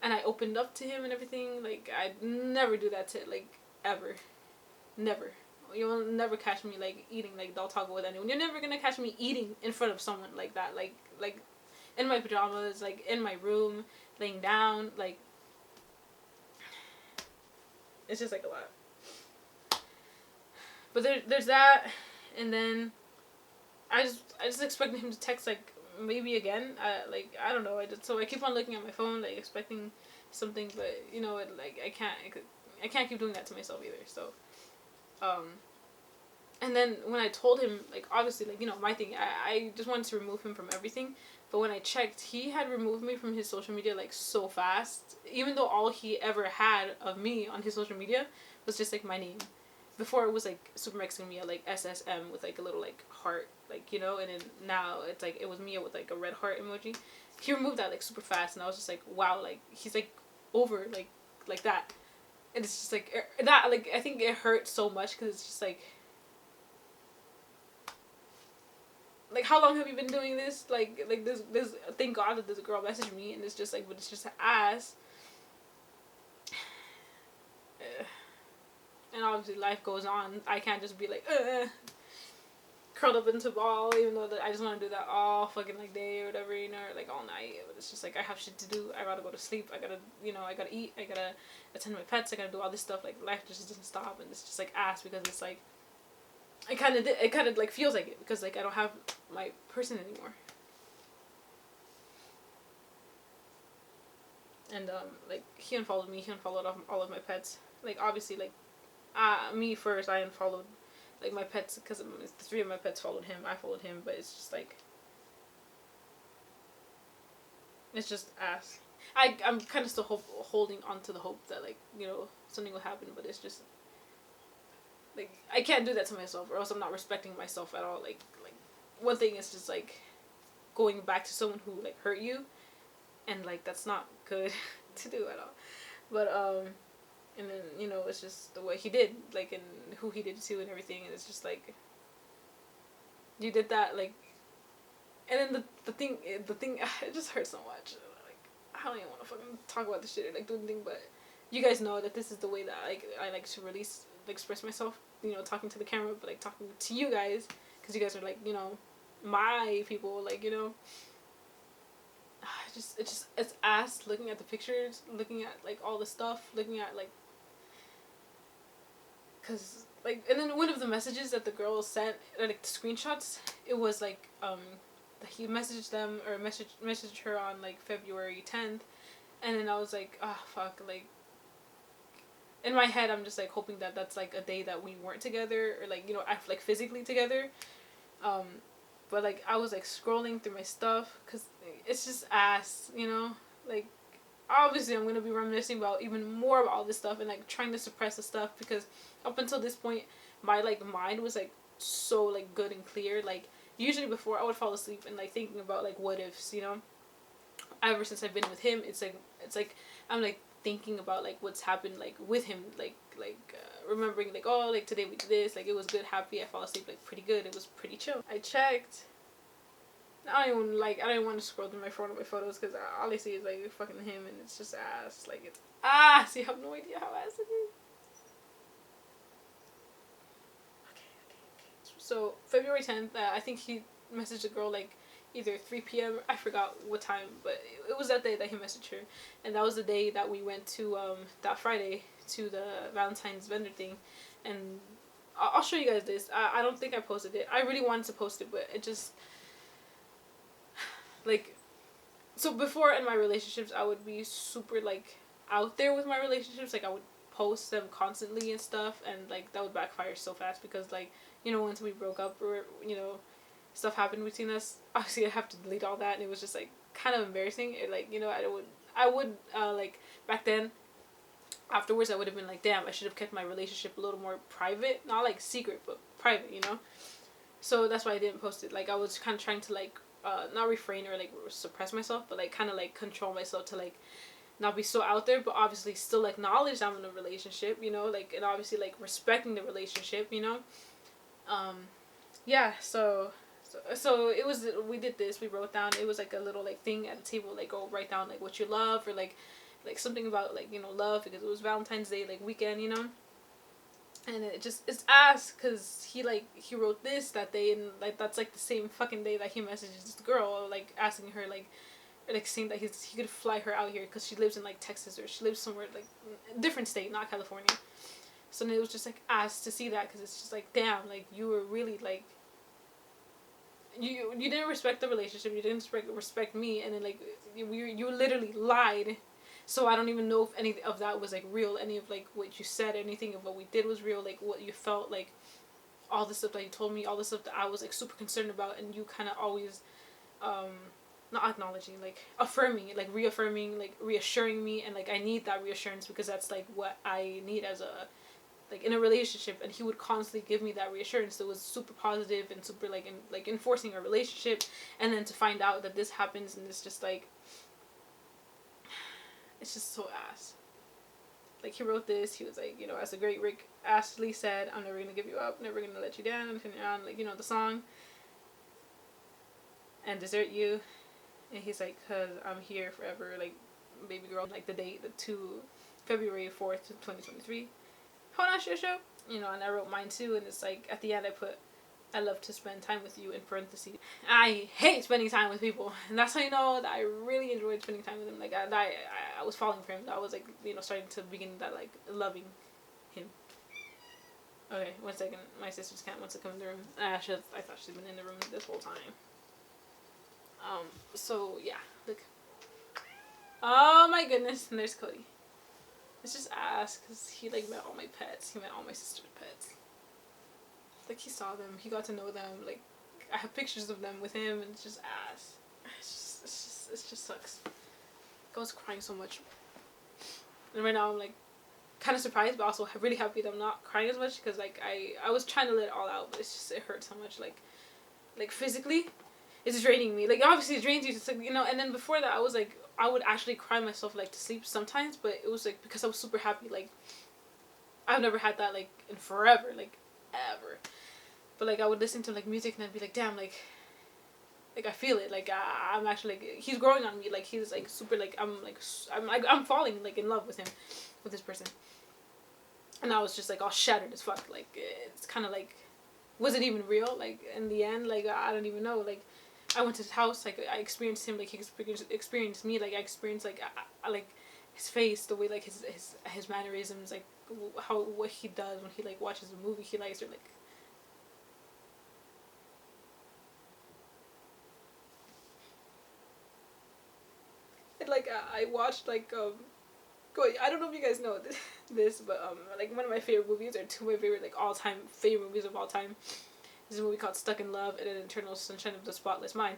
and I opened up to him and everything. Like, I'd never do that to, like, ever, never. You'll never catch me like eating like dog taco with anyone. You're never gonna catch me eating in front of someone like that. Like in my pajamas, like in my room, laying down. Like, it's just like a lot. But there's that, and then I just expected him to text like maybe again. Like, I don't know. So I keep on looking at my phone, like expecting something, but you know, like I can't keep doing that to myself either. So and then when I told him, like, obviously, like, you know, my thing, I just wanted to remove him from everything. But when I checked, he had removed me from his social media, like, so fast. Even though all he ever had of me on his social media was just, like, my name. Before it was, like, supermexicanmia, like, SSM with, like, a little, like, heart, like, you know. And then now it's, like, it was Mia with, like, a red heart emoji. He removed that, like, super fast. And I was just, like, wow, like, he's, like, over, like that. And it's just, like, that, like, I think it hurt so much because it's just, like, how long have you been doing this? Like this, thank God that this girl messaged me, and it's just like, but it's just ass. And obviously life goes on. I can't just be like, curled up into a ball, even though that I just want to do that all fucking like day or whatever, you know, or like all night. But it's just like, I have shit to do. I gotta go to sleep. I gotta, you know, I gotta eat. I gotta attend my pets. I gotta do all this stuff. Like, life just doesn't stop, and it's just like ass, because it's like, it kind of like feels like it, because like I don't have my person anymore. And like, he unfollowed me. He unfollowed all of my pets. Like, obviously, like, me first. I unfollowed like my pets, because the 3 of my pets followed him. I followed him, but it's just like, it's just ass. I'm kind of still holding on to the hope that, like, you know, something will happen, but it's just, like I can't do that to myself, or else I'm not respecting myself at all. Like one thing is just like going back to someone who like hurt you, and like that's not good to do at all. But and then it's just the way he did, like, and who he did it to and everything, and it's just like you did that, like, and then the thing it just hurts so much. Like I don't even want to fucking talk about this shit or like do anything, but you guys know that this is the way that I like to release, like, express myself. Talking to the camera, but like talking to you guys, because you guys are like my people, like it's ass looking at the pictures, looking at like all the stuff, looking at like, cause like, and then one of the messages that the girl sent, like the screenshots, it was like he messaged them, or messaged her on like February 10th, and then I was like, fuck, like in my head I'm just like hoping that that's like a day that we weren't together, or like like physically together, but like I was like scrolling through my stuff, because it's just ass, like obviously I'm gonna be reminiscing about even more about all this stuff, and like trying to suppress the stuff, because up until this point my like mind was like so like good and clear. Like usually before I would fall asleep and like thinking about like what ifs, ever since I've been with him, it's like I'm like thinking about like what's happened like with him, remembering like, oh, like today we did this, like it was good, happy, I fall asleep like pretty good, it was pretty chill. I checked. I don't even want to scroll through my phone of my photos, because all I see is like fucking him, and it's just ass. Like it's ass. You have no idea how ass it is. Okay. So February 10th, I think he messaged a girl like either 3 p.m. I forgot what time, but it was that day that he messaged her, and that was the day that we went to that Friday to the Valentine's vendor thing, and I'll show you guys this. I don't think I posted it. I really wanted to post it, but it just like, so before in my relationships I would be super like out there with my relationships, like I would post them constantly and stuff, and like that would backfire so fast, because like once we broke up, or stuff happened between us, obviously I have to delete all that, and it was just like kind of embarrassing. It like I would like back then, afterwards I would have been like, damn, I should have kept my relationship a little more private, not like secret but private, so that's why I didn't post it. Like I was kind of trying to like not refrain or like suppress myself, but like kind of like control myself to like not be so out there, but obviously still acknowledge I'm in a relationship, like, and obviously like respecting the relationship, yeah. So it was, we did this, we wrote down, it was like a little like thing at the table, like go write down like what you love, or like something about like love, because it was Valentine's Day like weekend, and it's ass, because he wrote this that day, and like that's like the same fucking day that he messages this girl, like asking her like saying that he could fly her out here, because she lives in like Texas, or she lives somewhere like different state, not California. So then it was just like ass to see that, because it's just like, damn, like you were really like, you didn't respect the relationship, you didn't respect me, and then like you literally lied. So I don't even know if any of that was like real, any of like what you said, anything of what we did was real, like what you felt, like all the stuff that you told me, all the stuff that I was like super concerned about, and you kind of always not acknowledging, like affirming, like reaffirming, like reassuring me, and like I need that reassurance, because that's like what I need as a, like in a relationship, and he would constantly give me that reassurance that was super positive and super like enforcing a relationship, and then to find out that this happens, and it's just like, it's just so ass. Like he wrote this, he was like, as the great Rick Astley said, I'm never gonna give you up, never gonna let you down, until you're on, like the song, and desert you, and he's like, cause I'm here forever, like baby girl, like the date, the 2 February 4th 2023. Hold on, show. And I wrote mine too, and it's like at the end I put, I love to spend time with you, in parentheses. I hate spending time with people, and that's how you know that I really enjoyed spending time with him. Like I was falling for him. I was like starting to begin that like loving him. Okay, 1 second. My sister's cat wants to come in the room. I thought she'd been in the room this whole time. So yeah, look. Oh my goodness, and there's Cody. It's just ass, because he like met all my pets. He met all my sister's pets. Like he saw them, he got to know them. Like I have pictures of them with him, and it's just ass. It just sucks. I was crying so much, and right now I'm like kind of surprised, but also really happy that I'm not crying as much, because like I was trying to let it all out, but it's just, it hurts so much, like physically, it's draining me. Like obviously it drains you, just like, you know. And then before that, I was like, I would actually cry myself like to sleep sometimes, but it was like because I was super happy. Like I've never had that like in forever, like ever. But like I would listen to like music and I'd be like, damn, like I feel it. Like I'm actually like he's growing on me. Like he's like super like I'm falling like in love with him, with this person. And I was just like all shattered as fuck. Like it's kind of like, was it even real? Like in the end, like I don't even know. Like I went to his house. Like I experienced him. Like he experienced me. Like I experienced like I like his face, the way like his mannerisms, like how what he does when he like watches a movie he likes, or like. And like I watched like I don't know if you guys know this, but like one of my favorite movies, or two of my favorite like all time favorite movies of all time, is a movie called Stuck in Love and an Eternal Sunshine of the Spotless Mind.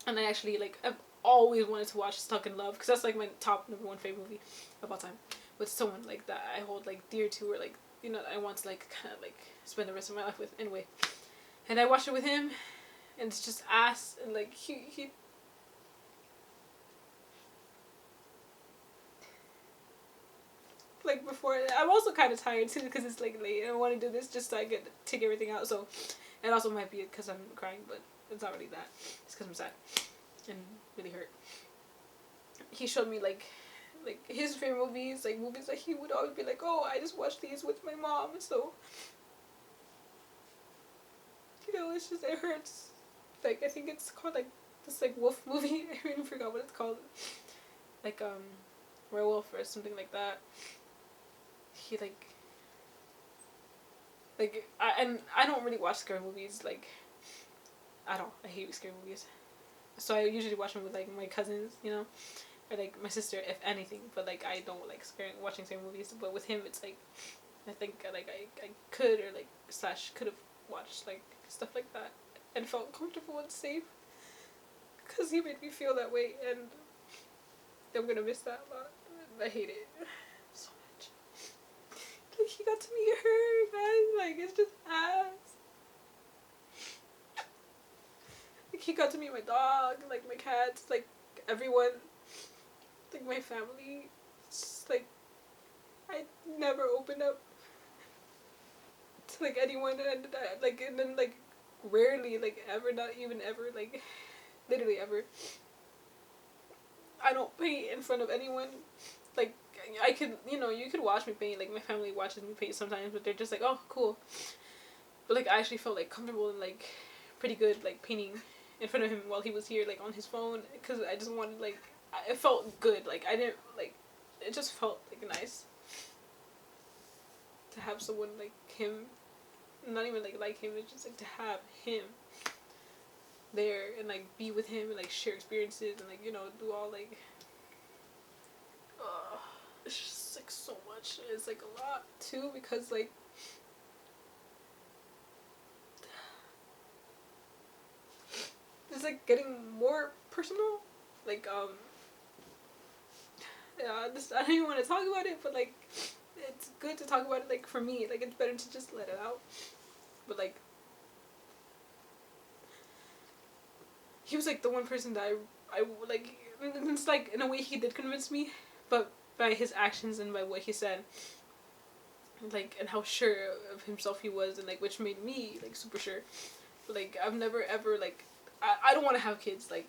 And I actually like I've always wanted to watch Stuck in Love, because that's like my top number one favorite movie of all time, with someone like that I hold like dear to, or like, you know, I want to like kind of like spend the rest of my life with anyway. And I watched it with him, and it's just ass, and like he like before, I'm also kind of tired too, because it's like late and I want to do this just so I get to take everything out. So it also might be because I'm crying, but it's not really that. It's because I'm sad and really hurt. He showed me like his favorite movies, like movies that he would always be like, oh, I just watched these with my mom. So, you know, it's just, it hurts. Like I think it's called like this like wolf movie. I really forgot what it's called. Like werewolf or something like that. He like I don't really watch scary movies like at all. I hate scary movies. So I usually watch them with like my cousins, you know, or like my sister, if anything. But like I don't like watching scary movies. But with him, it's like I think like I could, or like slash could have watched like stuff like that and felt comfortable and safe, because he made me feel that way, and I'm gonna miss that a lot. I hate it so much. Like he got to meet her, guys. Like it's just ass. Like he got to meet my dog, like my cats, like everyone, like my family. It's just, like I never opened up to like anyone, and like, and then like rarely, like ever, not even ever, like literally ever, I don't paint in front of anyone. Like I could, you know, you could watch me paint. Like my family watches me paint sometimes, but they're just like, oh, cool. But like I actually felt like comfortable and like pretty good like painting in front of him while he was here, like on his phone, because I just wanted like, it felt good. Like I didn't like, it just felt like nice to have someone like him, not even like him. It's just like to have him there and like be with him and like share experiences and like, you know, do all like it's just like so much. It's like a lot too, because like it's like getting more personal. Like yeah, I don't even want to talk about it, but like it's good to talk about it. Like for me, like it's better to just let it out. But like he was like the one person that I like, it's like in a way he did convince me, but by his actions and by what he said, like, and how sure of himself he was, and like which made me like super sure. But like I've never ever like I don't want to have kids. Like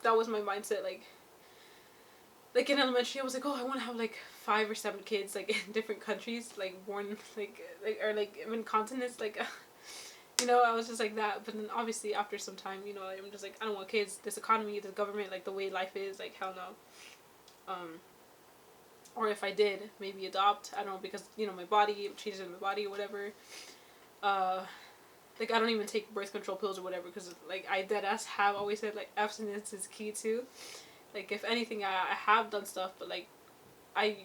that was my mindset. Like in elementary, I was like, oh, I want to have like 5 or 7 kids, like in different countries, like born like or like in continents, like you know, I was just like that. But then obviously after some time, you know, I'm just like, I don't want kids. This economy, this government, like the way life is, like hell no. Or if I did, maybe adopt. I don't know, because you know my body, changes in my body or whatever. Like I don't even take birth control pills or whatever, because like I deadass have always said like abstinence is key too. Like if anything, I have done stuff, but like I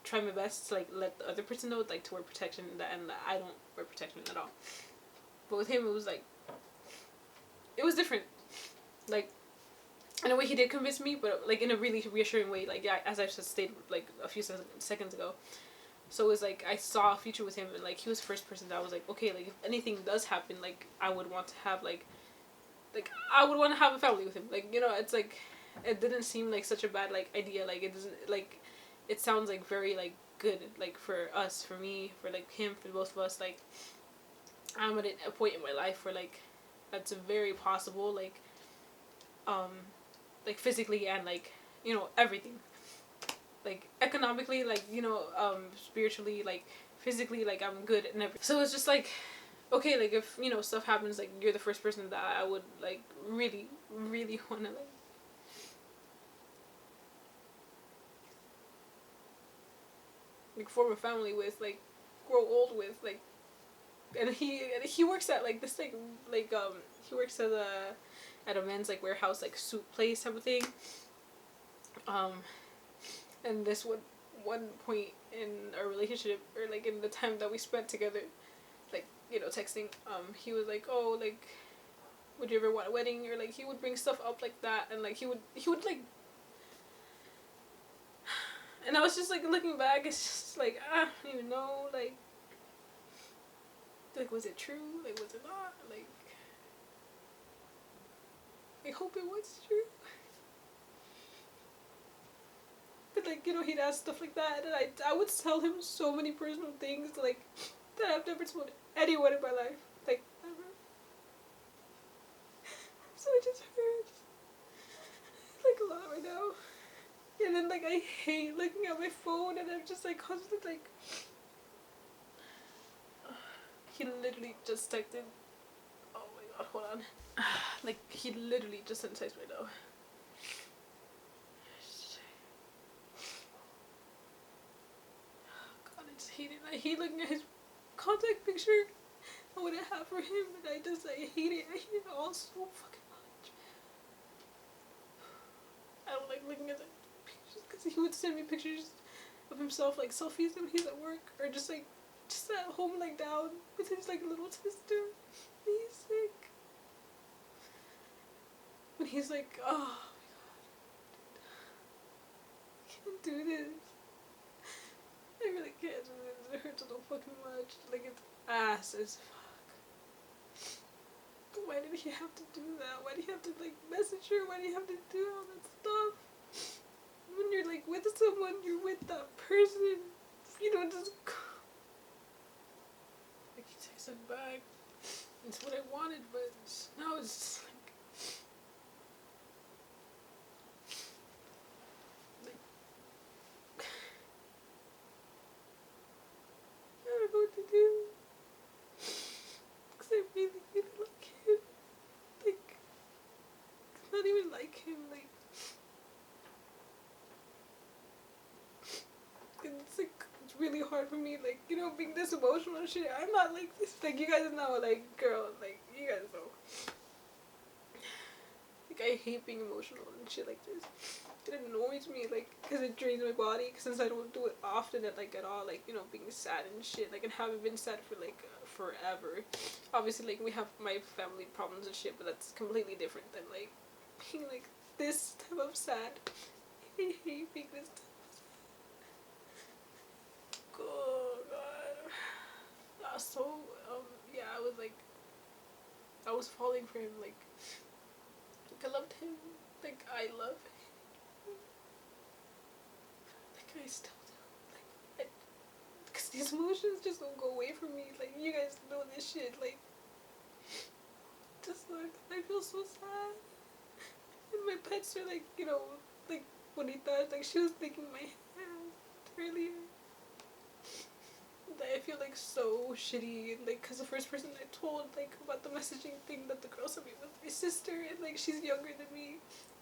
try my best to like let the other person know, like to wear protection, and I don't wear protection at all. But with him, it was like, it was different. Like in a way, he did convince me, but like in a really reassuring way. Like yeah, as I just stated like a few seconds ago, So it was like I saw a future with him, and like he was the first person that I was like, okay, like if anything does happen, like I would want to have like I would want to have a family with him. Like, you know, it's like it didn't seem like such a bad like idea. Like it doesn't like it sounds like very like good like for us, for me, for like him, for both of us. Like I'm at a point in my life where like that's very possible. Um, like physically and like you know everything. Like economically, like you know, spiritually, like physically, like I'm good and everything. So it's just like okay, like if you know stuff happens, like you're the first person that I would like really, really wanna like form a family with, like grow old with, like, and he works at like this like he works at a men's like warehouse like suit place type of thing. Um, and this one point in our relationship or like in the time that we spent together, like you know texting, he was like, oh like would you ever want a wedding, or like he would bring stuff up like that, and like he would like, and I was just like looking back, it's just like I don't even know, like was it true, like was it not, like I hope it was true. But like you know he'd ask stuff like that, and I would tell him so many personal things like that I've never told anyone in my life, like ever. So it just hurts like a lot right now. And then like I hate looking at my phone, and I'm just like constantly like he literally just texted. Oh my god, hold on. Like he literally just sent a text right now. God, I just hate it. I hate looking at his contact picture and what I have for him, and I hate it. I hate it all so fucking much. I don't like looking at the pictures because he would send me pictures of himself, like selfies when he's at work, or just at home, like down with his like little sister. He's sick. When he's like, oh my god, I can't do this. I really can't do this. It hurts so fucking much. Like it's ass as fuck. Why did he have to do that? Why did he have to like message her? Why did he have to do all that stuff? When you're like with someone, you're with that person. You don't just like he texted back. It's what I wanted, but now it's just like I don't know what to do. Cause I really, really like him. Like, not even like him. Like, it's like it's really hard for me. Like, you know, being this emotional and shit. I'm not like this. Like, you guys know, like, girl. Like, you guys know. Like, I hate being emotional and shit like this. It annoys me, like, because it drains my body, since I don't do it often at all, like, you know, being sad and shit, like, and haven't been sad for, like, forever. Obviously, like, we have my family problems and shit, but that's completely different than, like, being, like, this type of sad. I hate being this type of sad. Oh, God. So, yeah, I was falling for him, like I loved him, like, I love him. Like, I still do. Like, because these emotions just don't go away from me. Like, you guys know this shit. Like, just like, I feel so sad. And my pets are like, you know, like, Bonita, like, she was licking my hand earlier. I feel like so shitty, and like, cause the first person I told like about the messaging thing that the girl sent me was my sister, and like she's younger than me.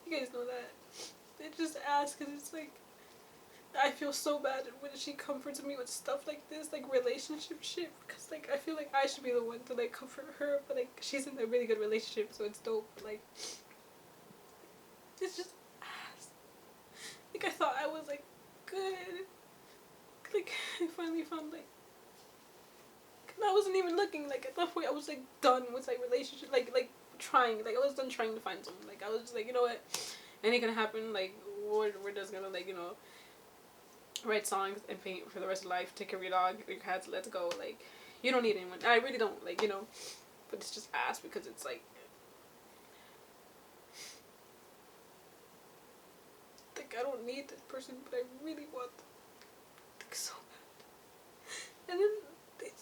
You guys know that. They just ask, cause it's like I feel so bad when she comforts me with stuff like this, like relationship shit, because like I feel like I should be the one to like comfort her, but like she's in a really good relationship, so it's dope. But, like, it's just ass. Like I thought I was like good. Like I finally found like. I wasn't even looking, like, at that point, I was, like, done with, like, relationship, like, trying, like, I was done trying to find someone, like, I was just, like, you know what, anything can happen, like, we're just gonna, like, you know, write songs and paint for the rest of life. Take care of your dog, your cats. Let's go. Like, you don't need anyone. I really don't. Like, you know, but it's just ass because it's like I don't need this person, but I really want them. Like, so bad. And then they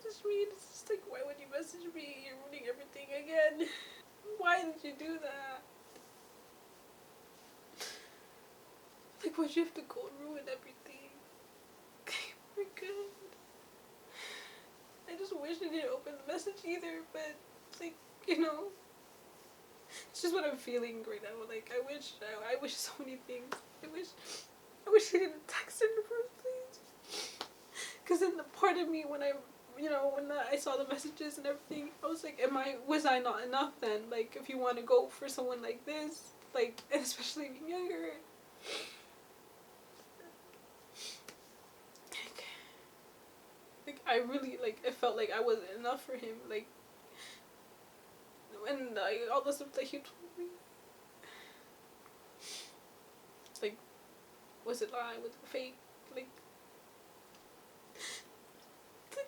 just read. It's just like, why would you message me? You're ruining everything again. Why did you do that? Like, why'd you have to go and ruin everything? Oh my god. I just wish I didn't open the message either, but it's like, you know, it's just what I'm feeling right now. Like, I wish so many things. I wish I didn't text in the first place. Cause then the part of me when I saw the messages and everything, I was like, was I not enough then? Like, if you want to go for someone like this, like, and especially being younger. Like, I really, like, it felt like I wasn't enough for him. Like, and like, all the stuff that he told me. It's like, was it lie? Was it fake? Like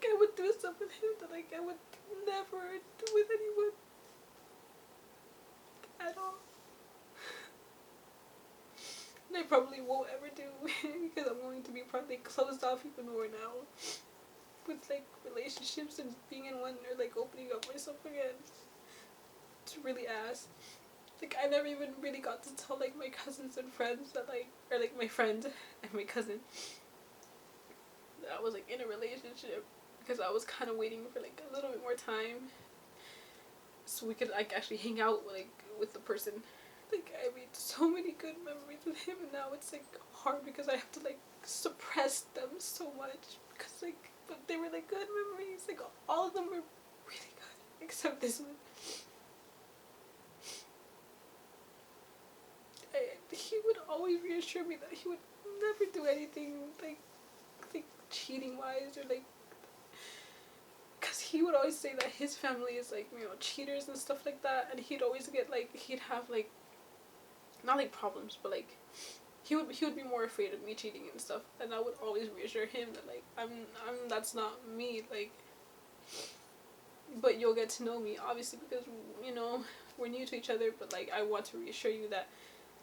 I would do stuff with him that like I would never do with anyone at all. And I probably won't ever do because I'm going to be probably closed off even more now with like relationships and being in one or like opening up myself again. It's really ass. Like, I never even really got to tell like my cousins and friends that like, or like my friend and my cousin that I was like in a relationship, because I was kind of waiting for like a little bit more time so we could like actually hang out like with the person. Like, I made so many good memories with him, and now it's like hard because I have to like suppress them so much because like, but they were like good memories. Like, all of them were really good except this one. He would always reassure me that he would never do anything like cheating wise or like, because he would always say that his family is like, you know, cheaters and stuff like that, and he'd always get like, he'd have like, not like problems, but like he would be more afraid of me cheating and stuff, and I would always reassure him that like I'm that's not me, like, but you'll get to know me obviously because, you know, we're new to each other, but like I want to reassure you that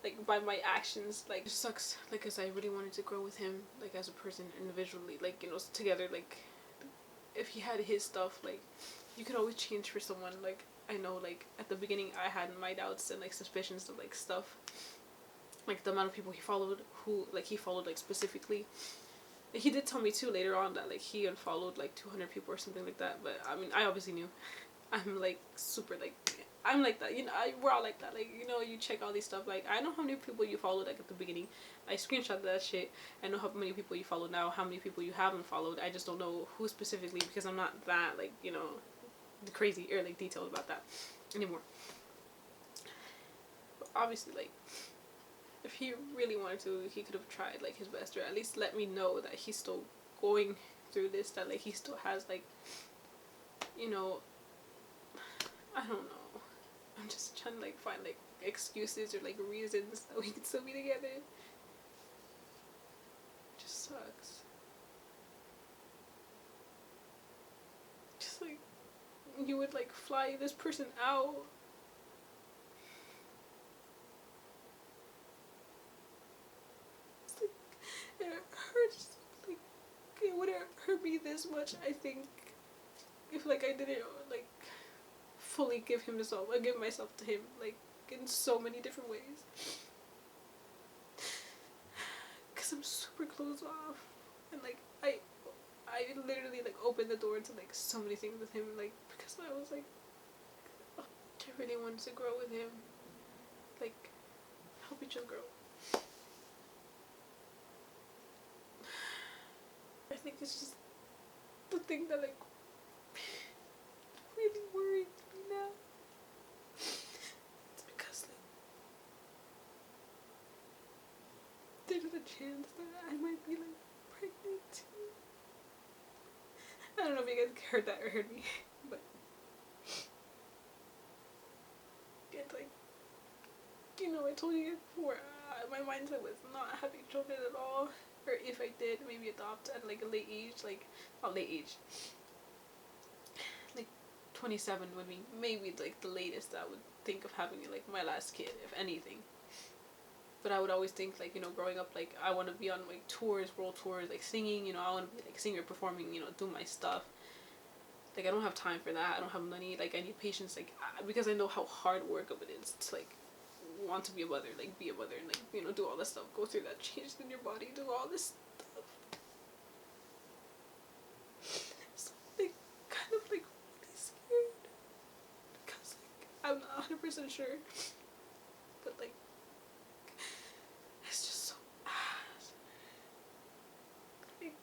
like by my actions, like, it sucks, like, because I really wanted to grow with him like as a person individually, like, you know, together. Like, if he had his stuff, like, you could always change for someone. Like, I know, like, at the beginning I had my doubts and like suspicions of like stuff, like the amount of people he followed, he followed like specifically. He did tell me too later on that like he unfollowed like 200 people or something like that, but I mean, I obviously knew. I'm like super like, I'm like that, you know, we're all like that, like, you know, you check all these stuff, like, I know how many people you followed like at the beginning. I screenshot that shit. I know how many people you follow now, how many people you haven't followed. I just don't know who specifically because I'm not that like, you know, crazy or like detailed about that anymore. But obviously, like, if he really wanted to, he could have tried like his best, or at least let me know that he's still going through this, that like he still has like, you know, I don't know. I'm just trying to like find like excuses or like reasons that we can still be together. It just sucks. Just like, you would like fly this person out. It's like, it hurts. Like, it wouldn't hurt me this much, I think, if like I didn't like fully give him myself. I give myself to him like in so many different ways. Cause I'm super closed off, and like I literally like opened the door to like so many things with him, like, because I was like, oh, I really wanted to grow with him, like help each other grow. I think it's just the thing that like really worries me now. It's because like there's a chance that I might be like pregnant too. I don't know if you guys heard that or heard me, but it's like, you know, told you before, my mindset was not having children at all. Or if I did, maybe adopt at like a late age, like, not late age. Like 27 would be maybe like the latest I would think of having like my last kid, if anything. But I would always think, like, you know, growing up, like, I want to be on, like, tours, world tours, like, singing, you know, I want to be, like, singer, performing, you know, do my stuff. Like, I don't have time for that. I don't have money. Like, I need patience, like, because I know how hard work of it is to, like, want to be a mother, like, be a mother, and, like, you know, do all this stuff, go through that change in your body, do all this stuff. So, like, kind of, like, really scared. Because, like, I'm not 100% sure. But, like, it's just so bad. Like,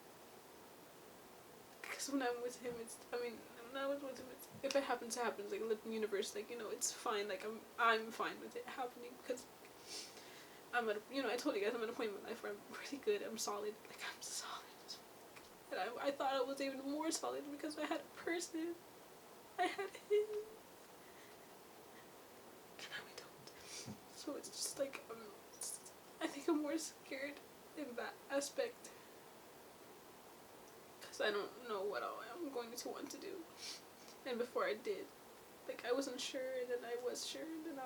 because when I'm with him, it's, I mean, when I was with him, it's, if it happens, it happens. Like, live in the universe, like, you know, it's fine. Like, I'm fine with it happening because I'm at a, you know, I told you guys I'm at a point in my life where I'm really good. I'm solid. Like, I'm solid. And I thought I was even more solid because I had a person. I had him. And now I don't. So it's just like, I think I'm more scared in that aspect. Because I don't know what I'm going to want to do. And before I did, like, I wasn't sure, and then I was sure, and then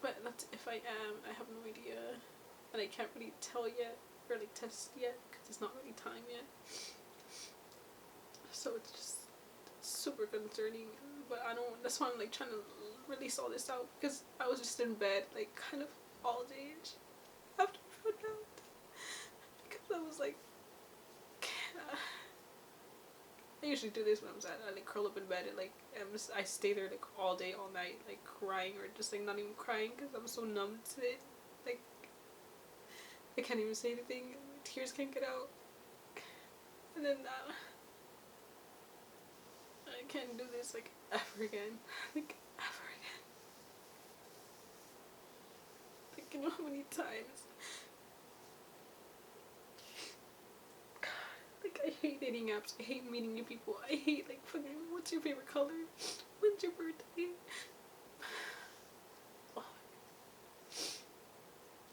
but that's if I am. I have no idea, and I can't really tell yet, or like test yet, because it's not really time yet. So it's just super concerning, but I don't, that's why I'm like trying to release all this out, because I was just in bed, like, kind of all day after I found out, because I was like, I usually do this when I'm sad. I like curl up in bed and like I stay there like all day, all night, like crying, or just like not even crying because I'm so numb to it. Like, I can't even say anything. Tears can't get out. And then I can't do this like ever again. Like, ever again. Like, you know how many times. Like, I hate dating apps. I hate meeting new people. I hate, like, fucking, what's your favorite color? When's your birthday? Oh.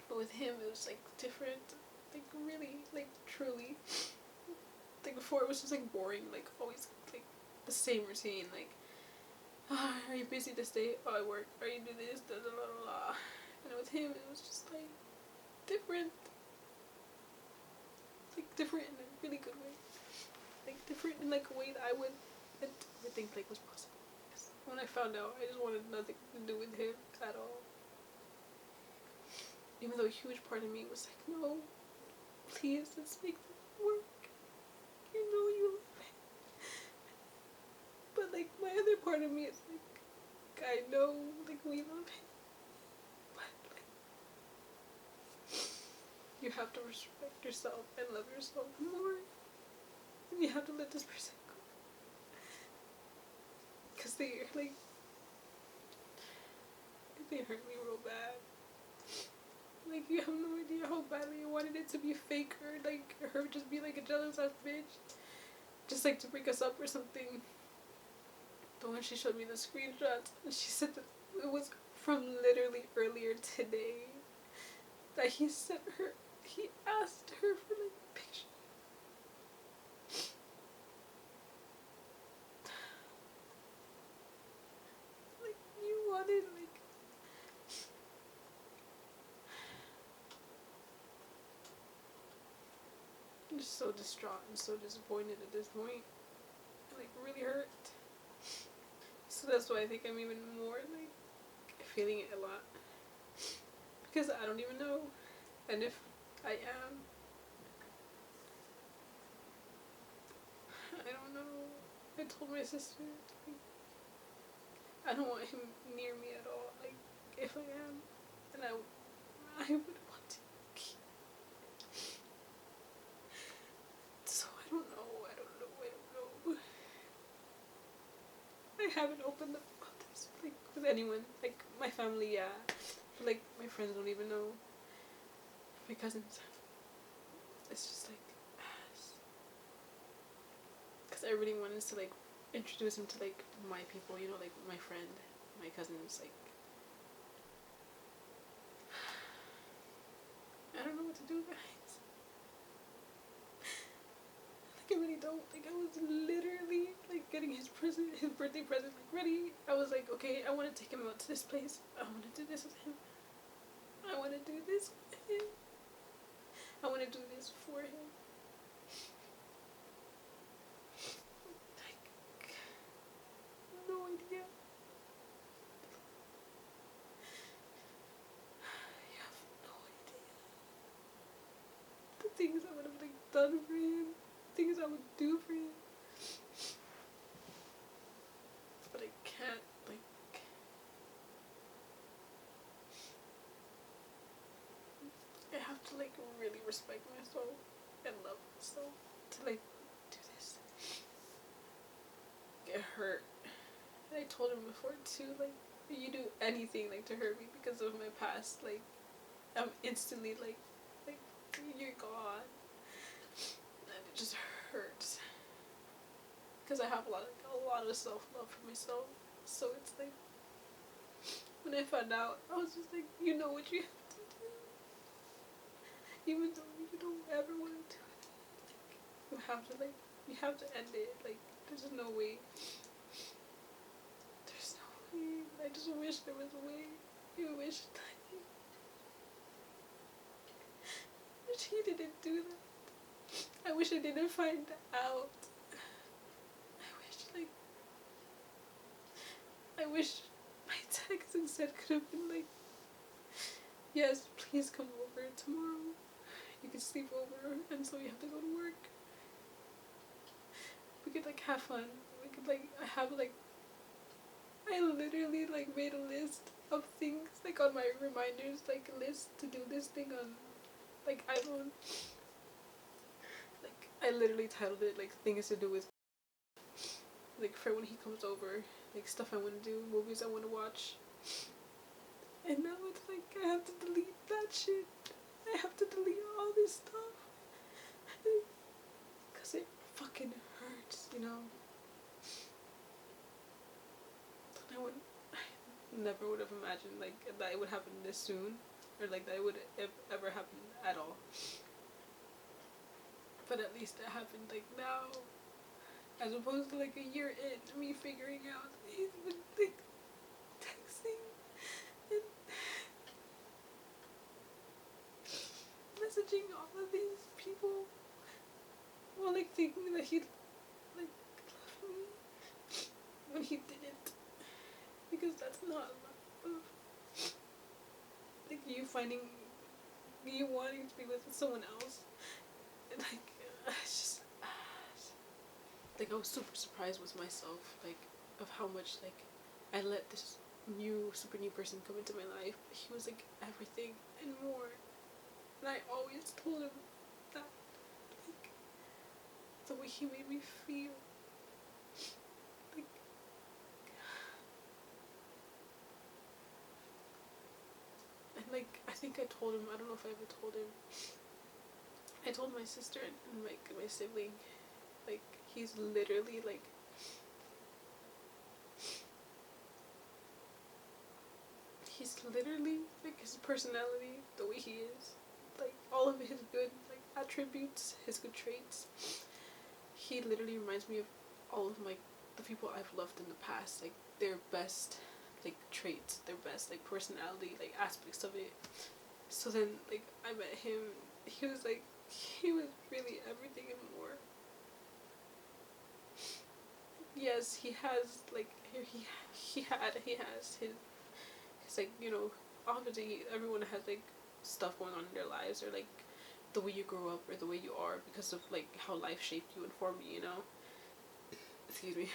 But with him, it was, like, different. Like, really, like, truly. Like, before, it was just, like, boring. Like, always, like, the same routine. Like, oh, are you busy this day? Oh, I work. Are you do this? Da, da, da, da, da. And with him, it was just, like, different. Like, different in a really good way. Like, different in like a way that I would never think like was possible. When I found out, I just wanted nothing to do with him at all. Even though a huge part of me was like, no, please, let's make this work. You know you love him. But like my other part of me is like, I know like we love him. But like, you have to respect yourself and love yourself more. And you have to let this person go. Because they hurt me real bad. Like, you have no idea how badly I wanted it to be fake, or like her just be like a jealous ass bitch, just like to break us up or something. But when she showed me the screenshots, and she said that it was from literally earlier today that he asked her for like pictures. Like, you wanted like. I'm just so distraught and so disappointed at this point. It like really hurt. So that's why I think I'm even more like feeling it a lot. Because I don't even know. And if I am, I don't know. I told my sister, like, I don't want him near me at all. Like, if I am, and I would want to keep. So I don't know. I haven't opened up about this, like, with anyone. Like, my family, yeah. But, like, my friends don't even know. My cousins. It's just, like, because I really wanted to, like, introduce him to like my people, you know, like my friend, my cousins, like I don't know what to do, guys. Like I really don't. Like I was literally like getting his birthday present, like ready. I was like, okay, I want to take him out to this place. I want to do this with him. I want to do this with him. I want to do this for him. Like, no idea. You have no idea. The things I would have like done for him, things I would do for him. But I can't, like, I have to like really respect myself and love myself to like do this. Get hurt. And I told him before too, like, you do anything like to hurt me because of my past, like I'm instantly like you're gone. And it just hurts. Because I have a lot of self love for myself. So it's like when I found out, I was just like, you know what you have to do. Even though you don't ever want to do it. Like, you have to end it. Like, there's no way. There's no way. I just wish there was a way. I wish he didn't do that. I wish I didn't find out. I wish my text instead could have been like, yes, please come over tomorrow. You can sleep over until you have to go to work. We could like have fun. We could like have like, I literally like made a list of things like on my reminders, like a list to do this thing on like iPhone. Like I literally titled it like things to do with like for when he comes over, like stuff I want to do, movies I want to watch. And now it's like I have to delete that shit. I have to delete all this stuff. Because it fucking hurts, you know? I never would have imagined like that it would happen this soon. Or like that it would ever happen at all. But at least it happened like now. As opposed to like a year in, me figuring out he's been like texting and messaging all of these people while like thinking that he'd like love me when he didn't. Because that's not love. Like you wanting to be with someone else. And like it's just like I was super surprised with myself, like of how much like I let this super new person come into my life. He was like everything and more. And I always told him that like the way he made me feel. Like and like I think I told him, I don't know if I ever told him. I told my sister and my sibling, like he's literally like his personality, the way he is, like all of his good like attributes, his good traits. He literally reminds me of all of the people I've loved in the past, like their best like traits, their best like personality, like aspects of it. So then like I met him, he was really everything and more. Yes, he has like he has his like, you know, obviously everyone has like stuff going on in their lives, or like the way you grow up or the way you are because of like how life shaped you and formed you, you know. Excuse me.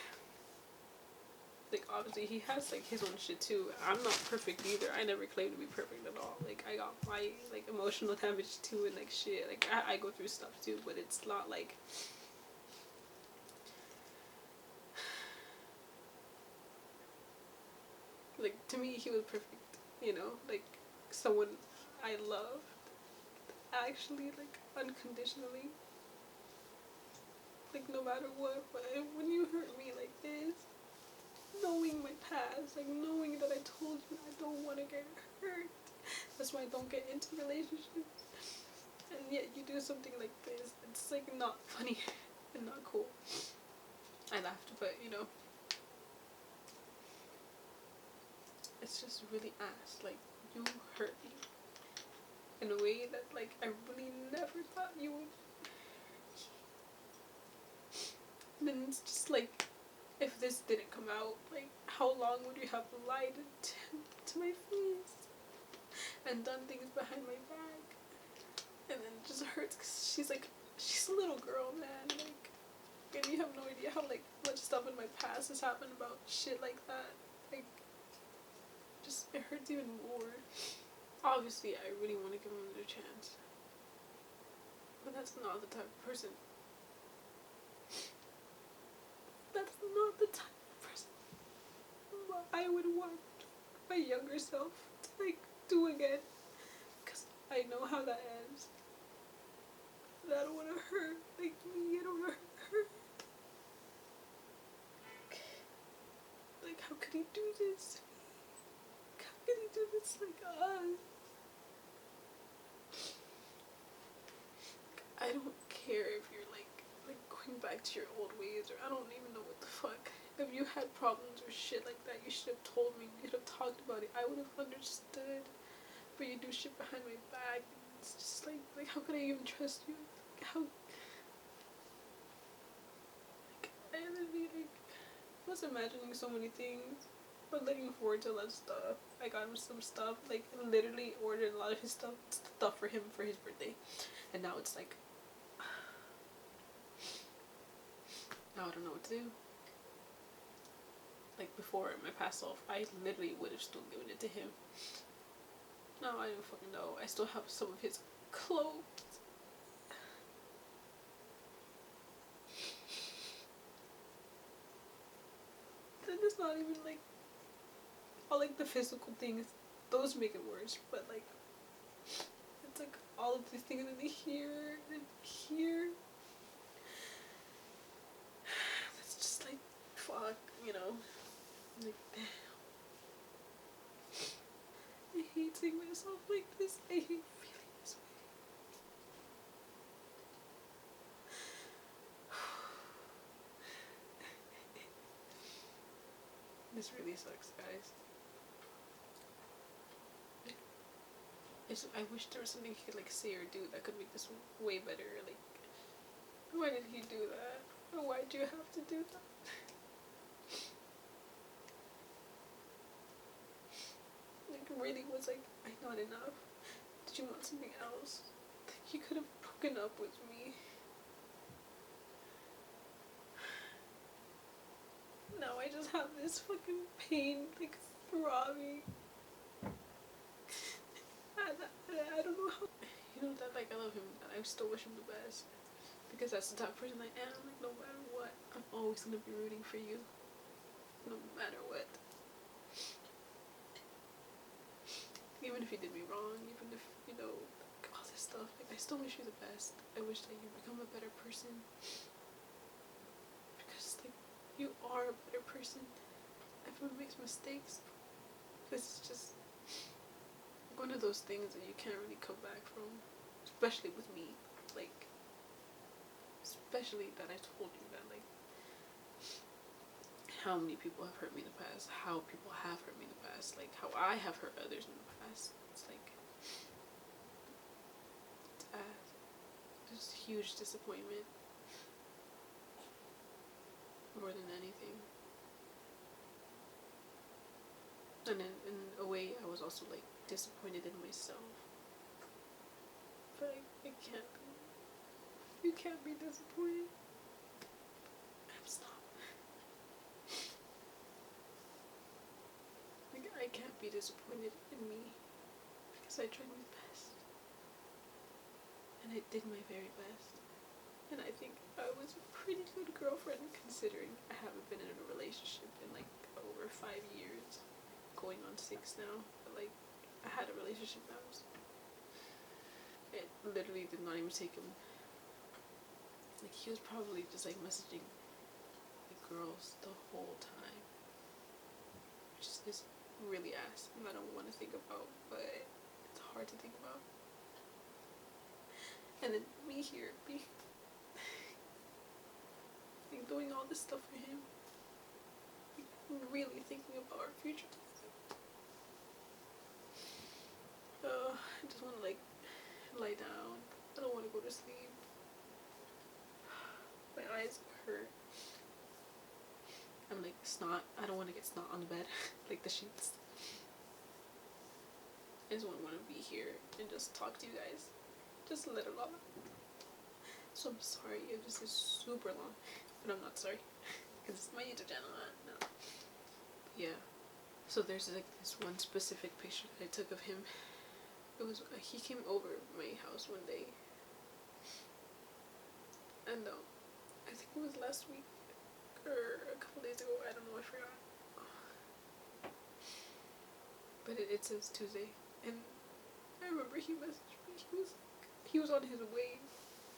Like obviously he has like his own shit too. I'm not perfect either. I never claimed to be perfect at all. Like I got my like emotional damage too and like shit. Like I go through stuff too, but it's not like to me he was perfect, you know, like someone I loved actually like unconditionally, like no matter what. But when you hurt me like this, past, like knowing that I told you I don't want to get hurt. That's why I don't get into relationships. And yet you do something like this. It's like not funny and not cool. I laughed, but you know, it's just really ass. Like, you hurt me in a way that like I really never thought you would. And then it's just like, if this didn't come out, like, how long would you have lied to my face and done things behind my back? And then it just hurts because she's a little girl, man. Like, and you have no idea how like much stuff in my past has happened about shit like that. Like, just it hurts even more. Obviously, I really want to give him another chance, but that's not the type of person. That's not the type of person I would want my younger self to like do again. Cause I know how that ends. And I don't want to hurt like me. I don't want to hurt. Like, how could he do this? How could he do this like us? I don't care if you're like going back to your old ways, or I don't even know what the fuck. If you had problems or shit like that, you should have told me. You should have talked about it. I would have understood. But you do shit behind my back. It's just like how could I even trust you? Like, how? Like, I literally was imagining so many things, but looking forward to a lot of stuff. I got him some stuff. Like, literally ordered a lot of his stuff for him for his birthday, and now it's like, now I don't know what to do. Like, before my past self, I literally would have still given it to him. No, I don't fucking know. I still have some of his clothes. And it's not even like all like the physical things. Those make it worse. But like, it's like all of these things in here and here. It's just like, fuck, you know. Like, damn. I hate seeing myself like this. I hate feeling this way. This really sucks, guys. I wish there was something he could like say or do that could make this way better. Like, why did he do that? Or why'd you have to do that? Like, really was like, I not enough? Did you want something else? Like, you could have broken up with me. Now I just have this fucking pain, like, throbbing. I don't know how. You know that, like, I love him, and I still wish him the best. Because that's the type of person I am. Like, no matter what, I'm always gonna be rooting for you. No matter what. Even if you did me wrong, even if, you know, like, all this stuff, like, I still wish you the best. I wish that you become a better person. Because, like, you are a better person. Everyone makes mistakes. This is just one of those things that you can't really come back from. Especially with me. Like, especially that I told you that, like, how many people have hurt me in the past, how people have hurt me in the past, like, how I have hurt others in the past. It's like, it's just huge disappointment. More than anything. And in a way, I was also, like, disappointed in myself. But I can't be. You can't be disappointed. I'm not. Like, I can't be disappointed in me. Because I tried my best. And I did my very best. And I think I was a pretty good girlfriend, considering I haven't been in a relationship in, like, over 5 years. Going on 6 now. But, like, I had a relationship that was, it literally did not even take him, like, he was probably just like messaging the girls the whole time, just is really ass, and I don't want to think about, but it's hard to think about. And then me here, like doing all this stuff for him, like, really thinking about our future together. I just want to like lie down. I don't want to go to sleep. My eyes hurt. I'm like snot. I don't want to get snot on the bed, like the sheets. I just want to be here and just talk to you guys, just a little long. So I'm sorry if this is super long, but I'm not sorry, because it's my YouTube channel. No. Yeah. So there's like this one specific picture that I took of him. It was he came over my house one day, and I think it was last week or a couple days ago. I don't know. I forgot. But it says Tuesday, and I remember he messaged me. He was on his way.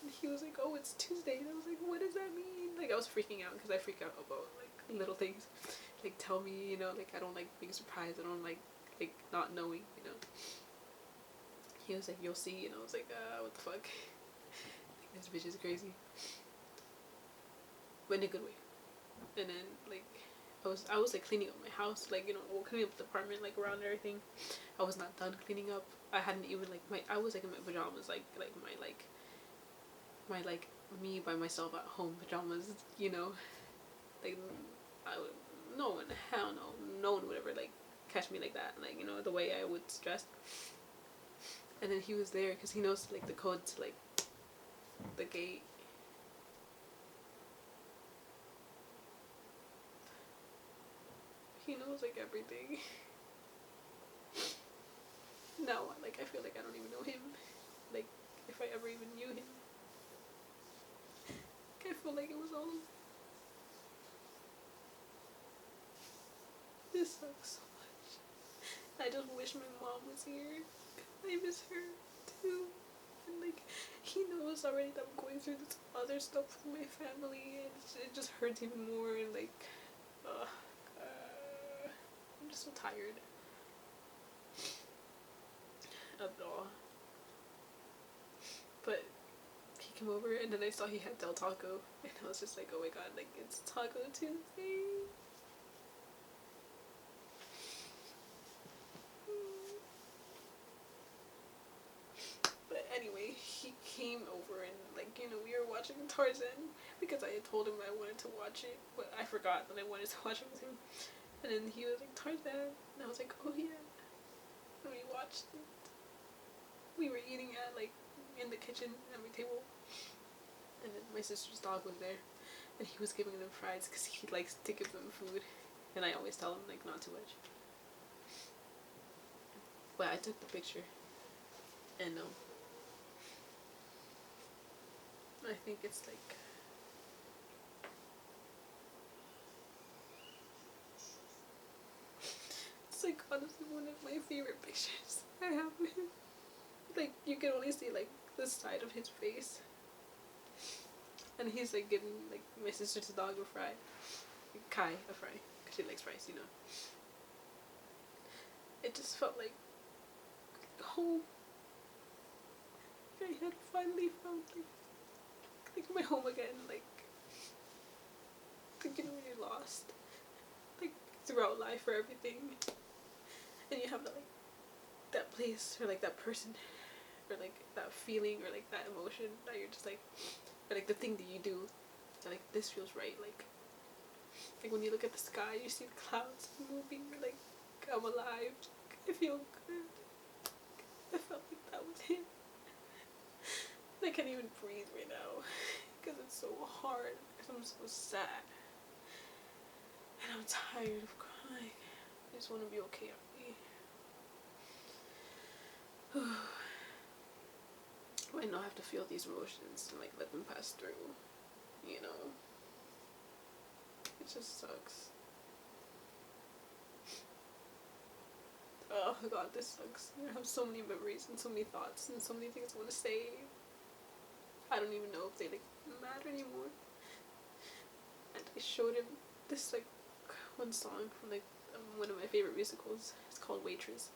And he was like, "Oh, it's Tuesday," and I was like, "What does that mean?" Like, I was freaking out because I freak out about like little things. Like, tell me, you know, like I don't like being surprised. I don't like not knowing, you know. He was like, "You'll see," and I was like, "What the fuck?" Like, this bitch is crazy, but in a good way. And then like, I was like cleaning up my house, like, you know, cleaning up the apartment, like around everything. I was not done cleaning up. I hadn't even like I was like in my pajamas, like my me by myself at home pajamas, you know. Like, I would, no one, hell no one would ever like catch me like that, like, you know, the way I would dress. And then he was there because he knows like the code to like the gate. He knows like everything. Now like I feel like I don't even know him, like if I ever even knew him. I feel like it was all, this sucks so much. I just wish my mom was here. I miss her too. And like, he knows already that I'm going through this other stuff with my family, and it just hurts even more. And like, I'm just so tired of it all. But he came over, and then I saw he had Del Taco, and I was just like, oh my god, like, it's Taco Tuesday. But anyway, he came over, and like, you know, we were watching Tarzan because I had told him I wanted to watch it, but I forgot that I wanted to watch it with him. And then he was like, Tarzan, and I was like, oh yeah. And we watched it. We were eating at like in the kitchen at my table, and then my sister's dog was there, and he was giving them fries because he likes to give them food, and I always tell him like not too much. But I took the picture, and I think it's like, it's like honestly one of my favorite pictures I have of him. Like, you can only see like the side of his face, and he's like giving like my sister's dog a fry, Kai a fry, because she likes fries, you know. It just felt like home. I had finally found like my home again, like you know, when you're lost, like throughout life or everything, and you have that like that place or like that person or like that feeling or like that emotion that you're just like, or like the thing that you do that like this feels right, like when you look at the sky, you see the clouds moving, you're like, I'm alive, I feel good. I felt like that was him. I can't even breathe right now because it's so hard, because I'm so sad and I'm tired of crying. I just want to be okay. I not have to feel these emotions and like let them pass through, you know. It just sucks. Oh god, this sucks. I have so many memories and so many thoughts and so many things I want to say. I don't even know if they like matter anymore. And I showed him this like one song from like one of my favorite musicals. It's called Waitress.